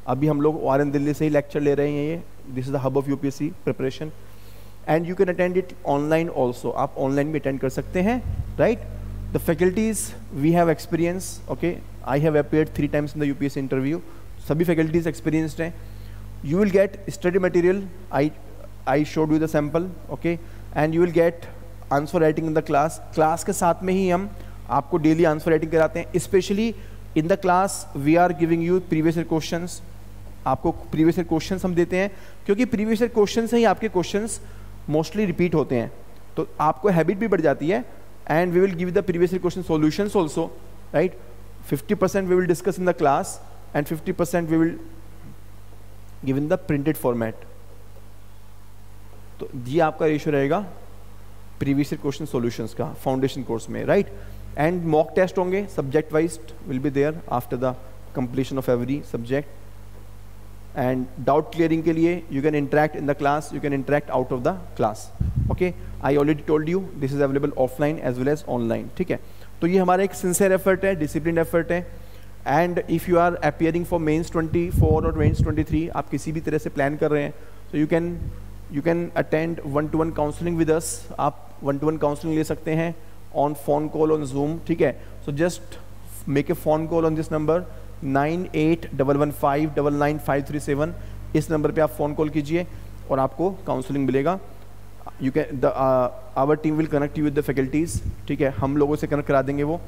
अभी हम लोग ORN Delhi से ही lecture ले रहे हैं ये. This is the hub of UPSC preparation. And you can attend it online also. आप online भी attend कर सकते हैं, right? The faculties we have experience. Okay, I have appeared 3 times in the UPSC interview. सभी faculties experienced हैं. You will get study material. I showed you the sample. Okay, and you will get answer writing in the class. Class के साथ में ही हम आपको daily answer writing कराते हैं. Especially in the class we are giving you previous year questions. आपको previous year questions हम देते हैं, क्योंकि previous year questions से ही आपके questions mostly repeat होते हैं. तो आपको habit भी बढ़ जाती है. And we will give the previous year question solutions also, right? 50% we will discuss in the class and 50% we will give in the printed format. तो ये आपका रेशियो रहेगा previous year question solutions का foundation course में, right? And mock test होंगे subject wise will be there after the completion of every subject. And doubt clearing के लिए you can interact in the class, you can interact out of the class. Okay, I already told you this is available offline as well as online. ठीक है, तो ये हमारा एक sincere effort है, disciplined effort है. And if you are appearing for mains 24 और mains 23, आप किसी भी तरह से plan कर रहे हैं, so you can attend one-to-one counseling with us. आप one-to-one counseling ले सकते हैं on phone call on Zoom. ठीक है, so just make a phone call on this number 9811599537. इस नंबर पे आप फ़ोन कॉल कीजिए और आपको काउंसलिंग मिलेगा. You can our team will connect you with the faculties. ठीक है, हम लोगों से कनेक्ट करा देंगे वो.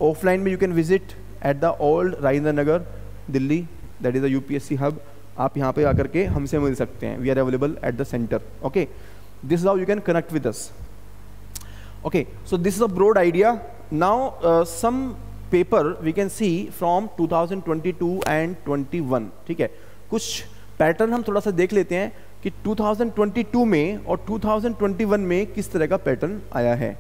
ऑफलाइन में you can visit at the old Rajendra Nagar Delhi, that is the UPSC hub. आप यहाँ पे आकर के हमसे मिल सकते हैं. We are available at the centre. Okay, this is how you can connect with us. Okay, so this is a broad idea. Now some paper we can see from 2022 and 21. ठीक है, कुछ पैटर्न हम थोड़ा सा देख लेते हैं कि 2022 में और 2021 में किस तरह का पैटर्न आया है.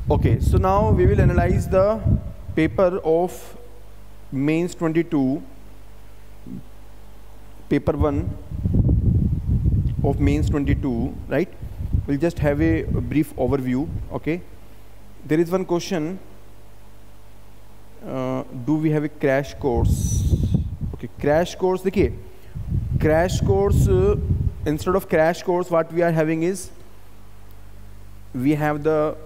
Okay, so now we will analyze the paper of mains 22, paper 1 of mains 22, right? We'll just have a brief overview. Okay, there is one question, do we have a crash course? Okay, crash course, देखिए crash course, instead of crash course what we are having is, we have the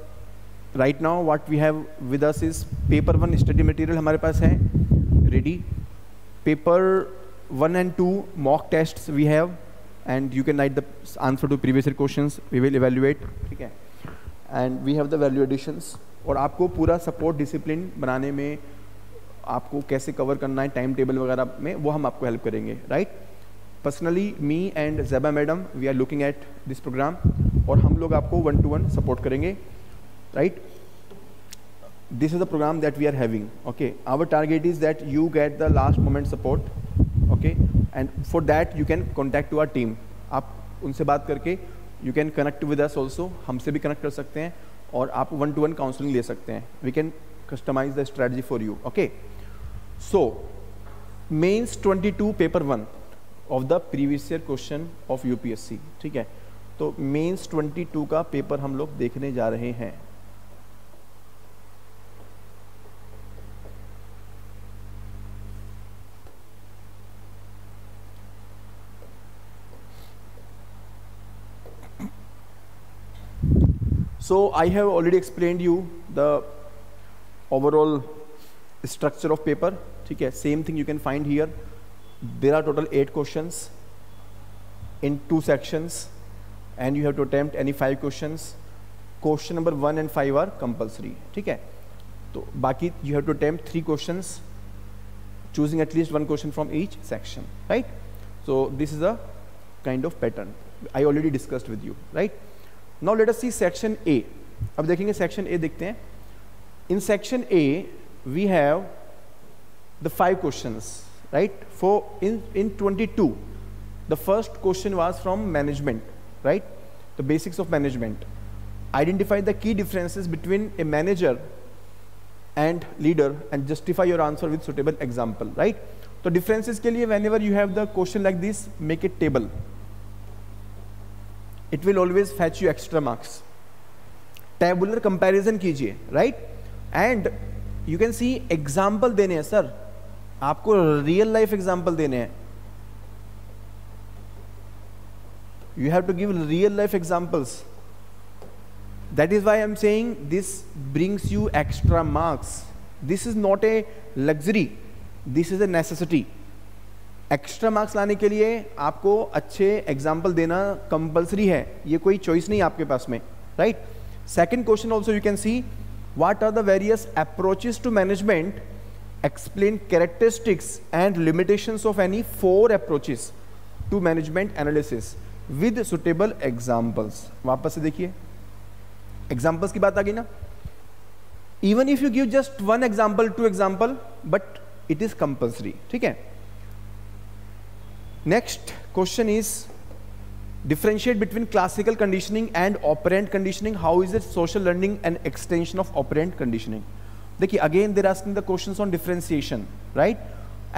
right now what we have with us is paper 1 study material हमारे पास है ready, paper 1 and 2 mock tests we have, and you can write the answer to previous year questions, we will evaluate, ठीक है, and we have the value additions, और आपको पूरा support discipline बनाने में आपको कैसे कवर करना है टाइम टेबल वगैरह में, वो हम आपको हेल्प करेंगे, right? Personally me and Zeba madam we are looking at this programme, और हम लोग आपको 1-to-1 सपोर्ट करेंगे, right? This is the programme that we are having. Okay, our target is that you get the last moment support. Okay, and for that you can contact to our team. आप उनसे बात करके you can connect with us also, हमसे भी connect कर सकते हैं, और आप 1-to-1 काउंसलिंग ले सकते हैं. We can customise the strategy for you. Okay, so mains 22 paper 1 of the previous year question of UPSC, ठीक है? तो मेंस 22 का पेपर हम लोग देखने जा रहे हैं. So I have already explained you the overall structure of paper, ठीक है? Same thing you can find here. There are total 8 questions in 2 sections, and you have to attempt any 5 questions. Question number 1 and 5 are compulsory, ठीक है? तो बाकी you have to attempt 3 questions, choosing at least 1 question from each section, right? So this is a kind of pattern I already discussed with you, right? Now let us see section A. अब देखेंगे section A, देखते हैं. In section A we have the 5 questions, right? For in 22 the first question was from management, right? The basics of management. Identify the key differences between a manager and leader and justify your answer with suitable example, right? तो differences के लिए whenever you have the question like this, make it table. It will always fetch you extra marks. Tabular comparison कीजिए, right? And you can see example देने हैं sir, आपको real life example देने हैं. You have to give real life examples. That is why I am saying this brings you extra marks. This is not a luxury, this is a necessity. Extra marks लाने के लिए आपको अच्छे example देना compulsory है, ये कोई choice नहीं आपके पास में, right? Second question also you can see, what are the various approaches to management, explain characteristics and limitations of any 4 approaches to management analysis with suitable examples. वापस से देखिए, एग्जाम्पल्स की बात आ गई ना. Even if you give just 1 example, 2 example, but it is compulsory, ठीक है? Next question is differentiate between classical conditioning and operant conditioning. How is it social learning an extension of operant conditioning? देखिए again they're asking the questions on differentiation, right?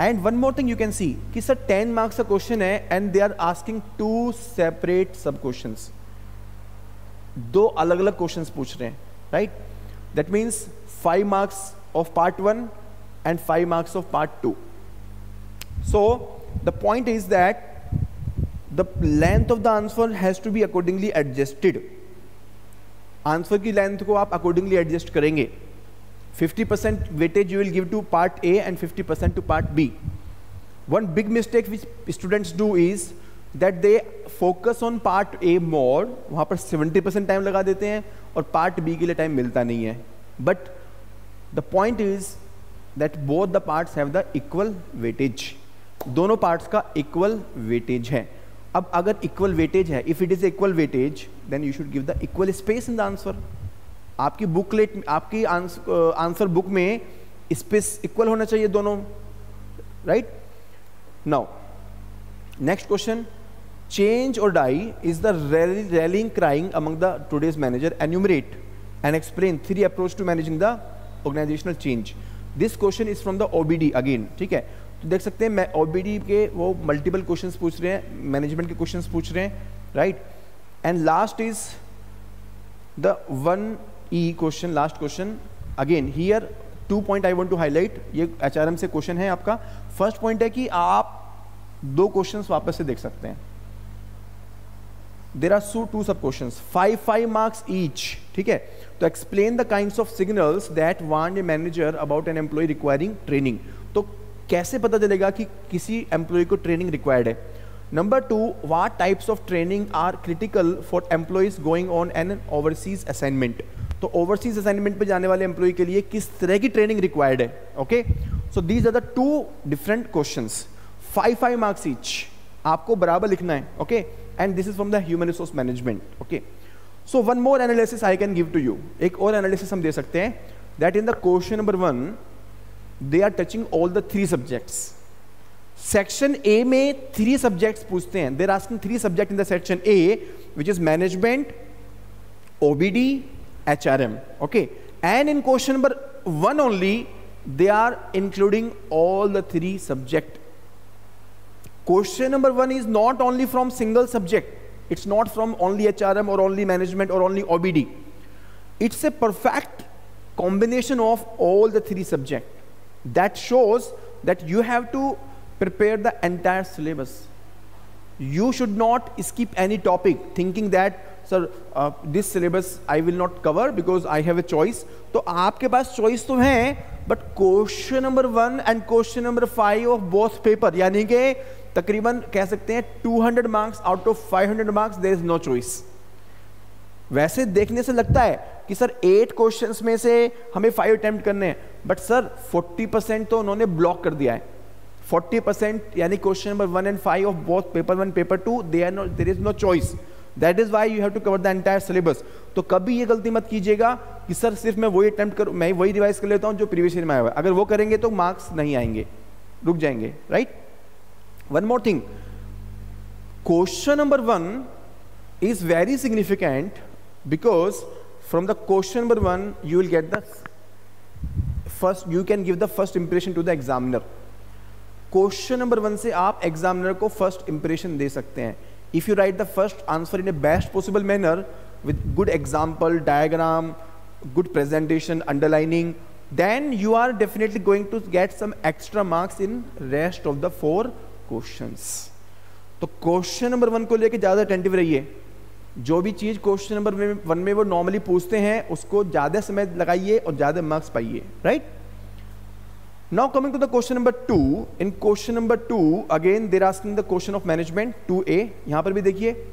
And one more thing you can see कि sir 10 marks का question है and they are asking 2 separate sub questions. 2 अलग-अलग questions पूछ रहे हैं, right? That means 5 marks of part 1 and 5 marks of part 2. So the point is that the length of the answer has to be accordingly adjusted. Answer की length को आप accordingly adjust करेंगे. 50% weightage you will give to part A and 50% to part B. One big mistake which students do is that they focus on part A more, वहाँ पर 70% time लगा देते हैं और part B के लिए टाइम मिलता नहीं है. But the point is that both the parts have the equal weightage. दोनों पार्ट्स का इक्वल वेटेज है. अब अगर इक्वल वेटेज है, if it is equal weightage, then you should give the equal space in the answer. आपकी booklet, आपकी answer book में space equal होना चाहिए दोनों, right? Now next question, change और die is the rallying crying among the today's manager. Enumerate and explain 3 approach to managing the organizational change. This question is from the OBD again, ठीक है. तो देख सकते हैं मैं OBD के वो मल्टीपल क्वेश्चंस पूछ रहे हैं, मैनेजमेंट के क्वेश्चंस पूछ रहे हैं, right. And last is the 1E question, last question. Again here 2 point I want to highlight. ये HRM से क्वेश्चन है आपका. फर्स्ट पॉइंट है कि आप 2 क्वेश्चंस वापस से देख सकते हैं. There are two sub questions, 5 marks each, ठीक है. तो explain the kinds of signals that warn a manager about an employee requiring training. तो कैसे पता चलेगा कि किसी employee को training required है. Number 2, what types of training are critical for employees going on an overseas assignment. तो overseas assignment पे जाने वाले employee के लिए किस तरह की training required है. Okay, so these are the 2 different questions, 5 marks each. आपको बराबर लिखना है. Okay, and this is from the human resource management. Okay, so one more analysis I can give to you. एक और analysis हम दे सकते हैं, that in the question number 1 they are touching all the 3 subjects. Section A में 3 subjects पूछते हैं. They are asking 3 subjects in the section A, which is management, OBD, HRM. Okay, and in question number 1 only they are including all the 3 subjects. Question number 1 is not only from single subject. It's not from only HRM or only management or only OBD. It's a perfect combination of all the 3 subjects. That shows that you have to prepare the entire syllabus. You should not skip any topic thinking that sir this syllabus I will not cover because I have a choice. तो आपके पास choice तो है, but question number 1 and question number 5 of both paper, यानी कि तकरीबन कह सकते हैं 200 marks out of 500 marks, there is no choice. वैसे देखने से लगता है कि सर 8 क्वेश्चंस में से हमें 5 अटेम्प्ट करने हैं, बट सर 40% तो उन्होंने ब्लॉक कर दिया है. 40% यानी question number 1 and 5 of both paper 1 paper 2, there is no choice. That is why you have to cover the entire syllabus. तो कभी ये गलती मत कीजिएगा कि सर सिर्फ मैं वही अटेम्प्ट करूँ, मैं वही रिवाइज कर लेता हूँ जो प्रीवियस ईयर में आया हुआ है. अगर वो करेंगे तो मार्क्स नहीं आएंगे, रुक जाएंगे, right. One more thing, question number 1 is very significant because from the question number 1 you will get the first, you can give the first impression to the examiner. Question number 1 से आप examiner को first impression दे सकते हैं. If you write the first answer in a best possible manner with good example, diagram, good presentation, underlining, then you are definitely going to get some extra marks in rest of the 4 questions. तो question number 1 को लेके ज्यादा attentive रहिए. जो भी चीज question number 1 में वो नॉर्मली पूछते हैं उसको ज्यादा समय लगाइए और ज्यादा मार्क्स पाइए, right. Now coming to the question number 2. In question number 2 again they're asking the question of management 2A. यहां पर भी देखिए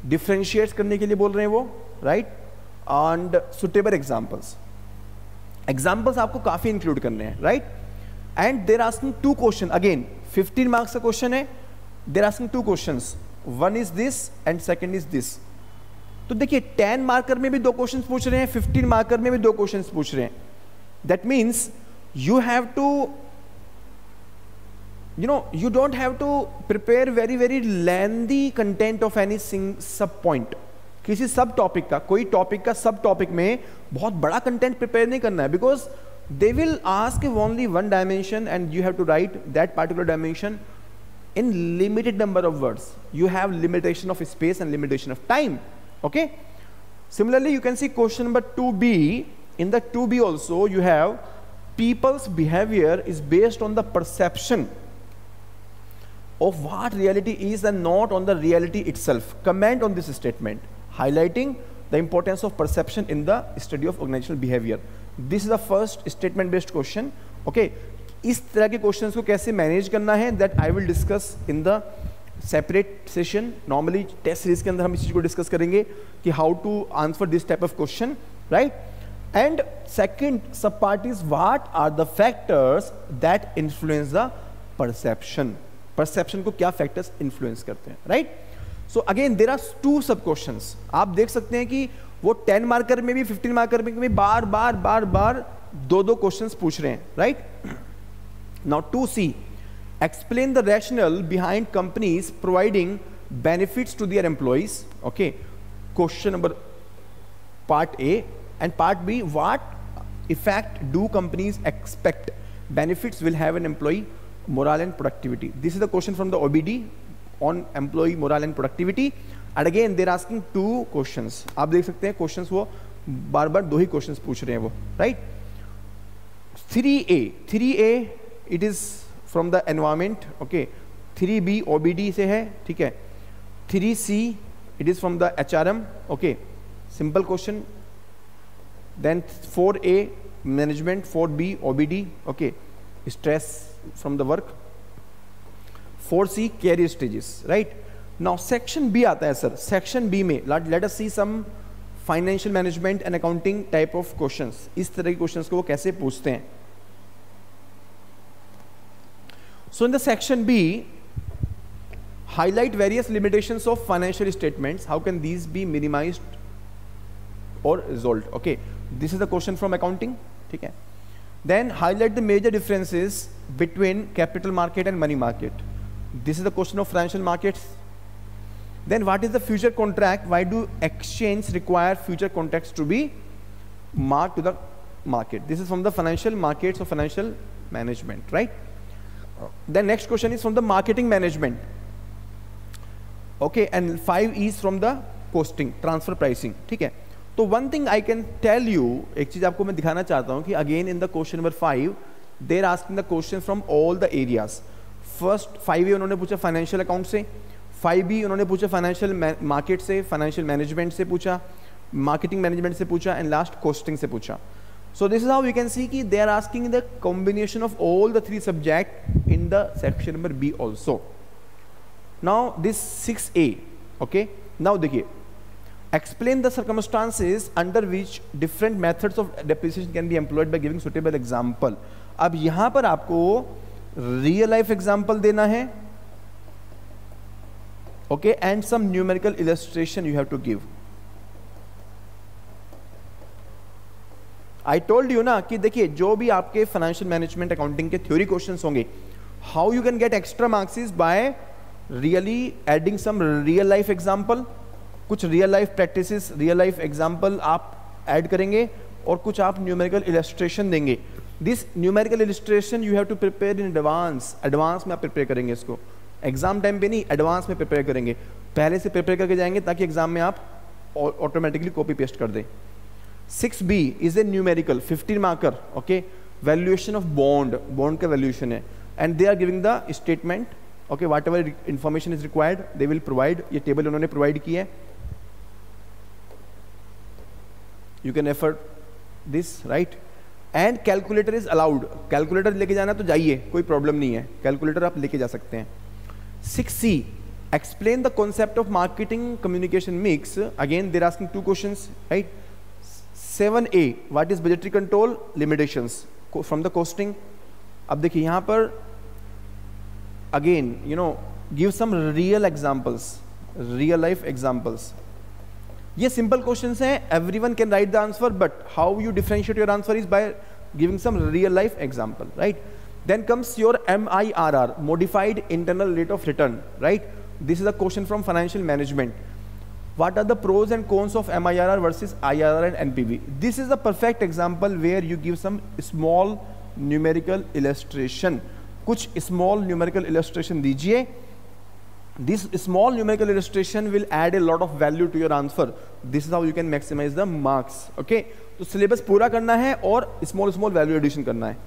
डिफरेंशिएट करने के लिए बोल रहे हैं वो, राइट. एंड सुटेबल एग्जांपल्स आपको काफी इंक्लूड करने हैं, right. And they're asking 2 question, again 15 marks का क्वेश्चन है. They're asking 2 questions, one is this and second is this. तो देखिए 10 मार्कर में भी 2 क्वेश्चंस पूछ रहे हैं, 15 मार्कर में भी 2 क्वेश्चंस पूछ रहे हैं. That means you have to, you don't have to prepare very lengthy content of any सब पॉइंट. किसी सब टॉपिक का, कोई टॉपिक का सब टॉपिक में बहुत बड़ा कंटेंट प्रिपेयर नहीं करना है, because they will ask only one dimension and you have to write that particular dimension in limited number of words. You have limitation of space and limitation of time. Okay, similarly you can see question number 2B. In the 2B also you have people's behavior is based on the perception of what reality is and not on the reality itself. Comment on this statement, highlighting the importance of perception in the study of organizational behavior. This is the first statement based question. Okay, इस तरह के questions को कैसे manage करना है, that I will discuss in the separate session. Normally test series के अंदर हम इस चीज को डिस्कस करेंगे कि how to answer this type of question, right. And second sub part is what are the factors that influence the perception. Perception को क्या फैक्टर्स इन्फ्लुएंस करते हैं, right. So again there are 2 sub questions. आप देख सकते हैं कि वो 10 मार्कर में भी 15 मार्कर में भी बार बार 2 क्वेश्चंस पूछ रहे हैं, right. Now 2C, explain the rationale behind companies providing benefits to their employees. Okay, question number part A. And part B, what effect do companies expect benefits will have on employee morale and productivity? This is the question from the OBD on employee morale and productivity. And again they're asking two questions. आप देख सकते हैं questions वो बार बार दो ही questions पूछ रहे हैं वो, right? 3A it is from the environment, okay. 3B OBD से है, ठीक है. 3C it is from the HRM, okay. Simple question. Then 4A management, 4B OBD, okay. Stress from the work. 4C career stages, right? Now section B आता है sir. Section B में let us see some financial management and accounting type of questions. इस तरह के questions को वो कैसे पूछते हैं? So in the section B, highlight various limitations of financial statements. How can these be minimized or resolved? Okay, this is the question from accounting. ठीक है. Then highlight the major differences between capital market and money market. This is the question of financial markets. Then what is the future contract? Why do exchange require future contracts to be marked to the market? This is from the financial markets or financial management, right? The next question is from the marketing management. Okay, and 5 is from the costing, transfer pricing. ठीक है. तो one thing I can tell you, एक चीज आपको मैं दिखाना चाहता हूँ कि again in the question number 5, they're asking the question from all the areas. First 5A उन्होंने पूछा financial account से, 5B उन्होंने पूछा financial market से, financial management से पूछा, marketing management से पूछा, and last costing से पूछा. So this is how we can see कि they are asking the combination of all the three subjects in the section number B also. Now this 6A, okay. Now देखिए, explain the circumstances under which different methods of depreciation can be employed by giving suitable example. अब यहाँ पर आपको real life example देना है, okay, and some numerical illustration you have to give. I told you ना कि देखिए जो भी आपके फाइनेंशियल मैनेजमेंट अकाउंटिंग के थ्योरी क्वेश्चंस होंगे, how you can get extra marks is by really adding some real life example. कुछ real life practices, real life example आप ऐड करेंगे और कुछ आप न्यूमेरिकल इलस्ट्रेशन देंगे. This numerical illustration you have to prepare in advance में आप prepare करेंगे इसको. एग्जाम टाइम पे नहीं, एडवांस में प्रिपेयर करेंगे, पहले से प्रिपेयर करके जाएंगे ताकि एग्जाम में आप ऑटोमेटिकली कॉपी पेस्ट कर दें. 6B is a numerical 15 marker, okay, valuation of bond का valuation है, and they are giving the statement, okay, whatever information is required they will provide. ये table उन्होंने provide की है, you can refer this, right? And calculator is allowed. calculator लेके जाना तो जाइए, कोई problem नहीं है, calculator आप लेके जा सकते हैं. 6C, explain the concept of marketing communication mix. Again they're asking two questions, right? 7A, what is budgetary control limitations from the costing. अब देखिए यहाँ पर again you know give some real examples, real life examples. ये simple questions हैं, everyone can write the answer, but how you differentiate your answer is by giving some real life example, right? Then comes your MIRR, modified internal rate of return, right? This is a question from financial management. What are the pros and cons of MIRR versus IRR and NPV? This is a perfect example where you give some small numerical illustration. कुछ small numerical illustration दीजिए. This small numerical illustration will add a lot of value to your answer. This is how you can maximize the marks. Okay? तो syllabus पूरा करना है और small value addition करना है.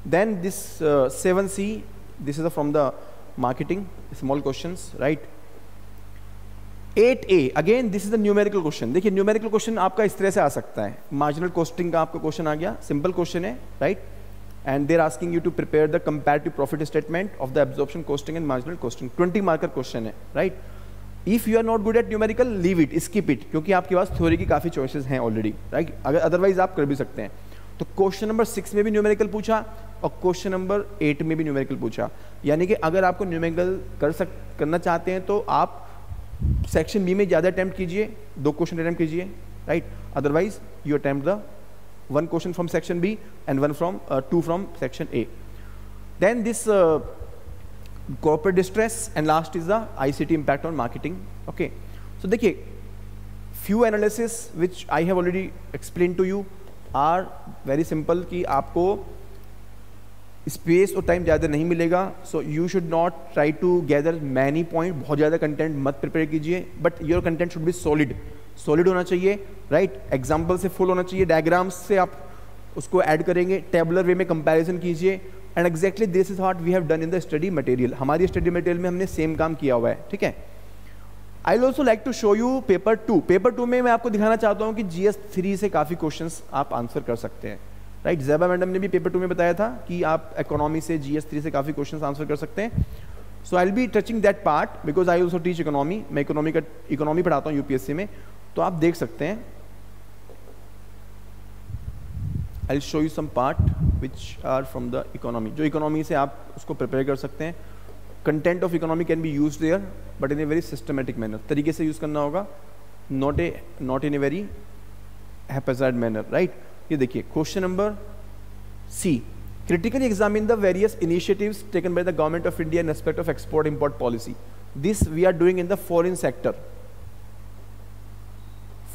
Then this 7C, this is from the marketing, small questions, right? 8A, again this is the numerical question. देखिए numerical question आपका इस तरह से आ सकता है. Marginal costing का आपका question आ गया, simple question है, right? And they're asking you to prepare the comparative profit statement of the absorption costing and marginal costing. 20 marker question है, right? If you are not good at numerical, leave it, skip it, क्योंकि आपके पास theory की काफ़ी choices हैं already, right? अगर otherwise आप कर भी सकते हैं. तो क्वेश्चन नंबर 6 में भी न्यूमेरिकल पूछा और क्वेश्चन नंबर 8 में भी न्यूमेरिकल पूछा. यानी कि अगर आपको न्यूमेरिकल करना चाहते हैं तो आप सेक्शन बी में ज़्यादा अटैम्प्ट कीजिए, 2 क्वेश्चन अटैम्प्ट कीजिए, right? Otherwise you attempt the 1 question from section B and 2 from section A. Then this corporate distress and last is the ICT impact on marketing. Okay, so देखिए few analysis which I have already explained to you are very simple कि आपको space और time ज़्यादा नहीं मिलेगा, so you should not try to gather many point, बहुत ज़्यादा content मत प्रिपेयर कीजिए, but your content should be solid होना चाहिए, राइट? एग्जाम्पल से फुल होना चाहिए, डायग्राम्स से आप उसको ऐड करेंगे, टेबुलर वे में कंपैरिजन कीजिए, and exactly this is what we have done in the study material. हमारी स्टडी मटेरियल में हमने सेम काम किया हुआ है, ठीक है? I will also like to show you paper 2। Paper 2 में मैं आपको दिखाना चाहता हूँ कि GS 3 से काफ़ी क्वेश्चंस आप आंसर कर सकते हैं, राइट? ज़ैबा मैडम ने भी पेपर 2 में बताया था कि आप इकोनॉमी से GS 3 से काफ़ी क्वेश्चंस आंसर कर सकते हैं। So I will be touching that part because I also teach economy. मैं इकोनॉमी पढ़ाता हूँ UPSC में, तो आप देख सकते हैं। I will show you some part which are from the economy, जो इकोनॉमी से आप उसको प्रिपेयर कर सकते हैं। Content of economy can be use there but in a very systematic manner, तरीके से यूज करना होगा, not in a very हैपेजार्ड manner, right? ये देखिए question number C, critically examine the various initiatives taken by the government of India in respect of export import policy. This we are doing in the foreign sector.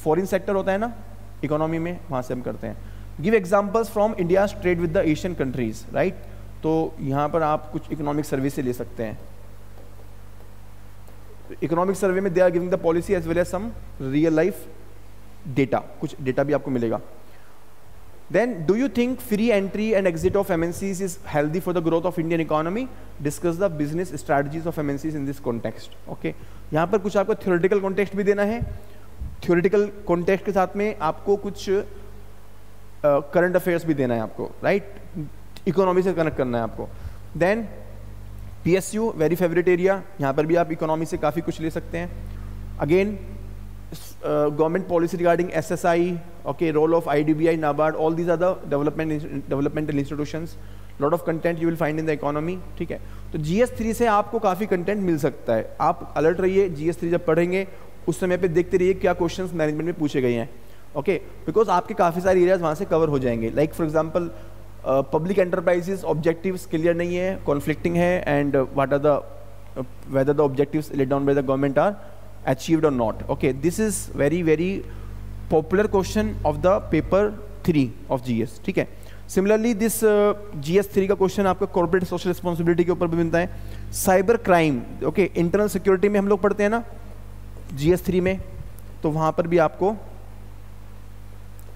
Foreign sector होता है ना economy में, वहां से हम करते हैं। Give examples from India's trade with the Asian countries, right? तो यहां पर आप कुछ इकोनॉमिक सर्वे से ले सकते हैं। इकोनॉमिक सर्वे में they are giving the policy as well as some real life data, कुछ डेटा भी आपको मिलेगा। Then, do you think free entry and exit of MNCs is healthy for the growth of Indian economy? Discuss the business strategies of MNCs in this context. Okay, यहाँ पर कुछ आपको theoretical context भी देना है। Theoretical context के साथ में आपको कुछ current affairs भी देना है आपको, right? Economy से connect करना है आपको। Then, PSU very favorite area, यहाँ पर भी आप economy से काफ़ी कुछ ले सकते हैं। Again, government policy regarding SSI, okay, role of IDBI, NABARD, all these are the developmental institutions. Lot of content you will find in the economy, ठीक है? तो GS 3 से आपको काफ़ी कंटेंट मिल सकता है। आप अलर्ट रहिए, GS 3 जब पढ़ेंगे उस समय पे देखते रहिए क्या क्वेश्चंस मैनेजमेंट में पूछे गए हैं, ओके? बिकॉज आपके काफ़ी सारे एरियाज वहाँ से कवर हो जाएंगे। Like for example public enterprises objectives clear नहीं है, कॉन्फ्लिक्टिंग है, and what are the whether the objectives let down by the government are achieved or not. Okay, this is very popular question of the paper 3 of GS, ठीक है? Similarly, this GS 3 का question आपका corporate social responsibility के ऊपर भी बनता है। Cyber crime, okay, internal security में हम लोग पढ़ते हैं ना GS 3 में, तो वहाँ पर भी आपको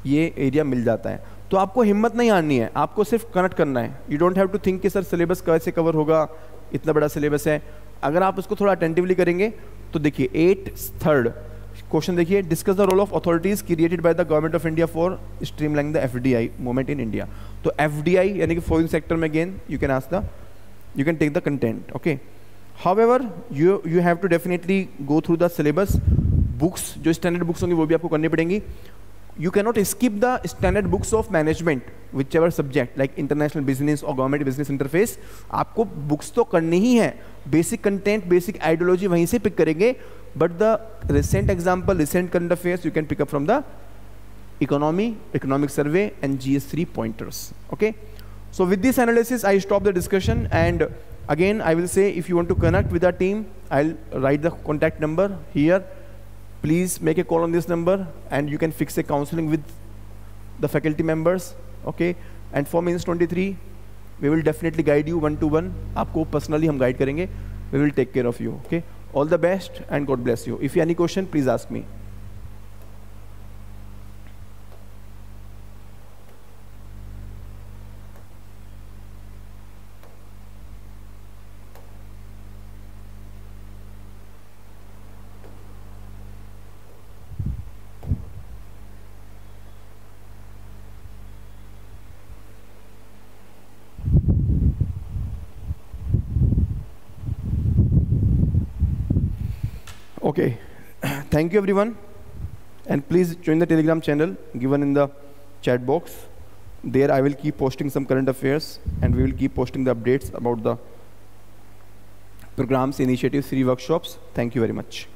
ये एरिया मिल जाता है। तो आपको हिम्मत नहीं हारनी है, आपको सिर्फ कनेक्ट करना है। You don't have to think कि सर सिलेबस कैसे कवर होगा, इतना बड़ा सिलेबस है। अगर आप उसको थोड़ा अटेंटिवली करेंगे तो देखिए 8th क्वेश्चन देखिए, discuss the role of authorities created by the government of India for streamlining the FDI movement in India. तो FDI यानी कि फॉरेन सेक्टर में again you can take the content, okay? However you have to definitely go through the syllabus. Books जो standard books होंगी वो भी आपको करनी पड़ेंगी। You cannot skip the standard books of management, whichever subject like international business or government business interface. आपको books तो करनी ही है, बेसिक कंटेंट, बेसिक आइडियोलॉजी वहीं से पिक करेंगे, but the recent example, recent current affairs you can pick up from the economy, economic survey and GS 3 pointers. Okay, so with this analysis I stop the discussion, and again I will say if you want to connect with our team, I'll write the contact number here. Please make a call on this number and you can fix a counseling with the faculty members, okay? And for Means 23 we will definitely guide you 1-to-1. आपको personally हम guide करेंगे, we will take care of you, okay? All the best and God bless you. If you have any question, please ask me. Okay, thank you everyone, and please join the Telegram channel given in the chat box. There I will keep posting some current affairs and we will keep posting the updates about the programs, initiatives, free workshops. Thank you very much.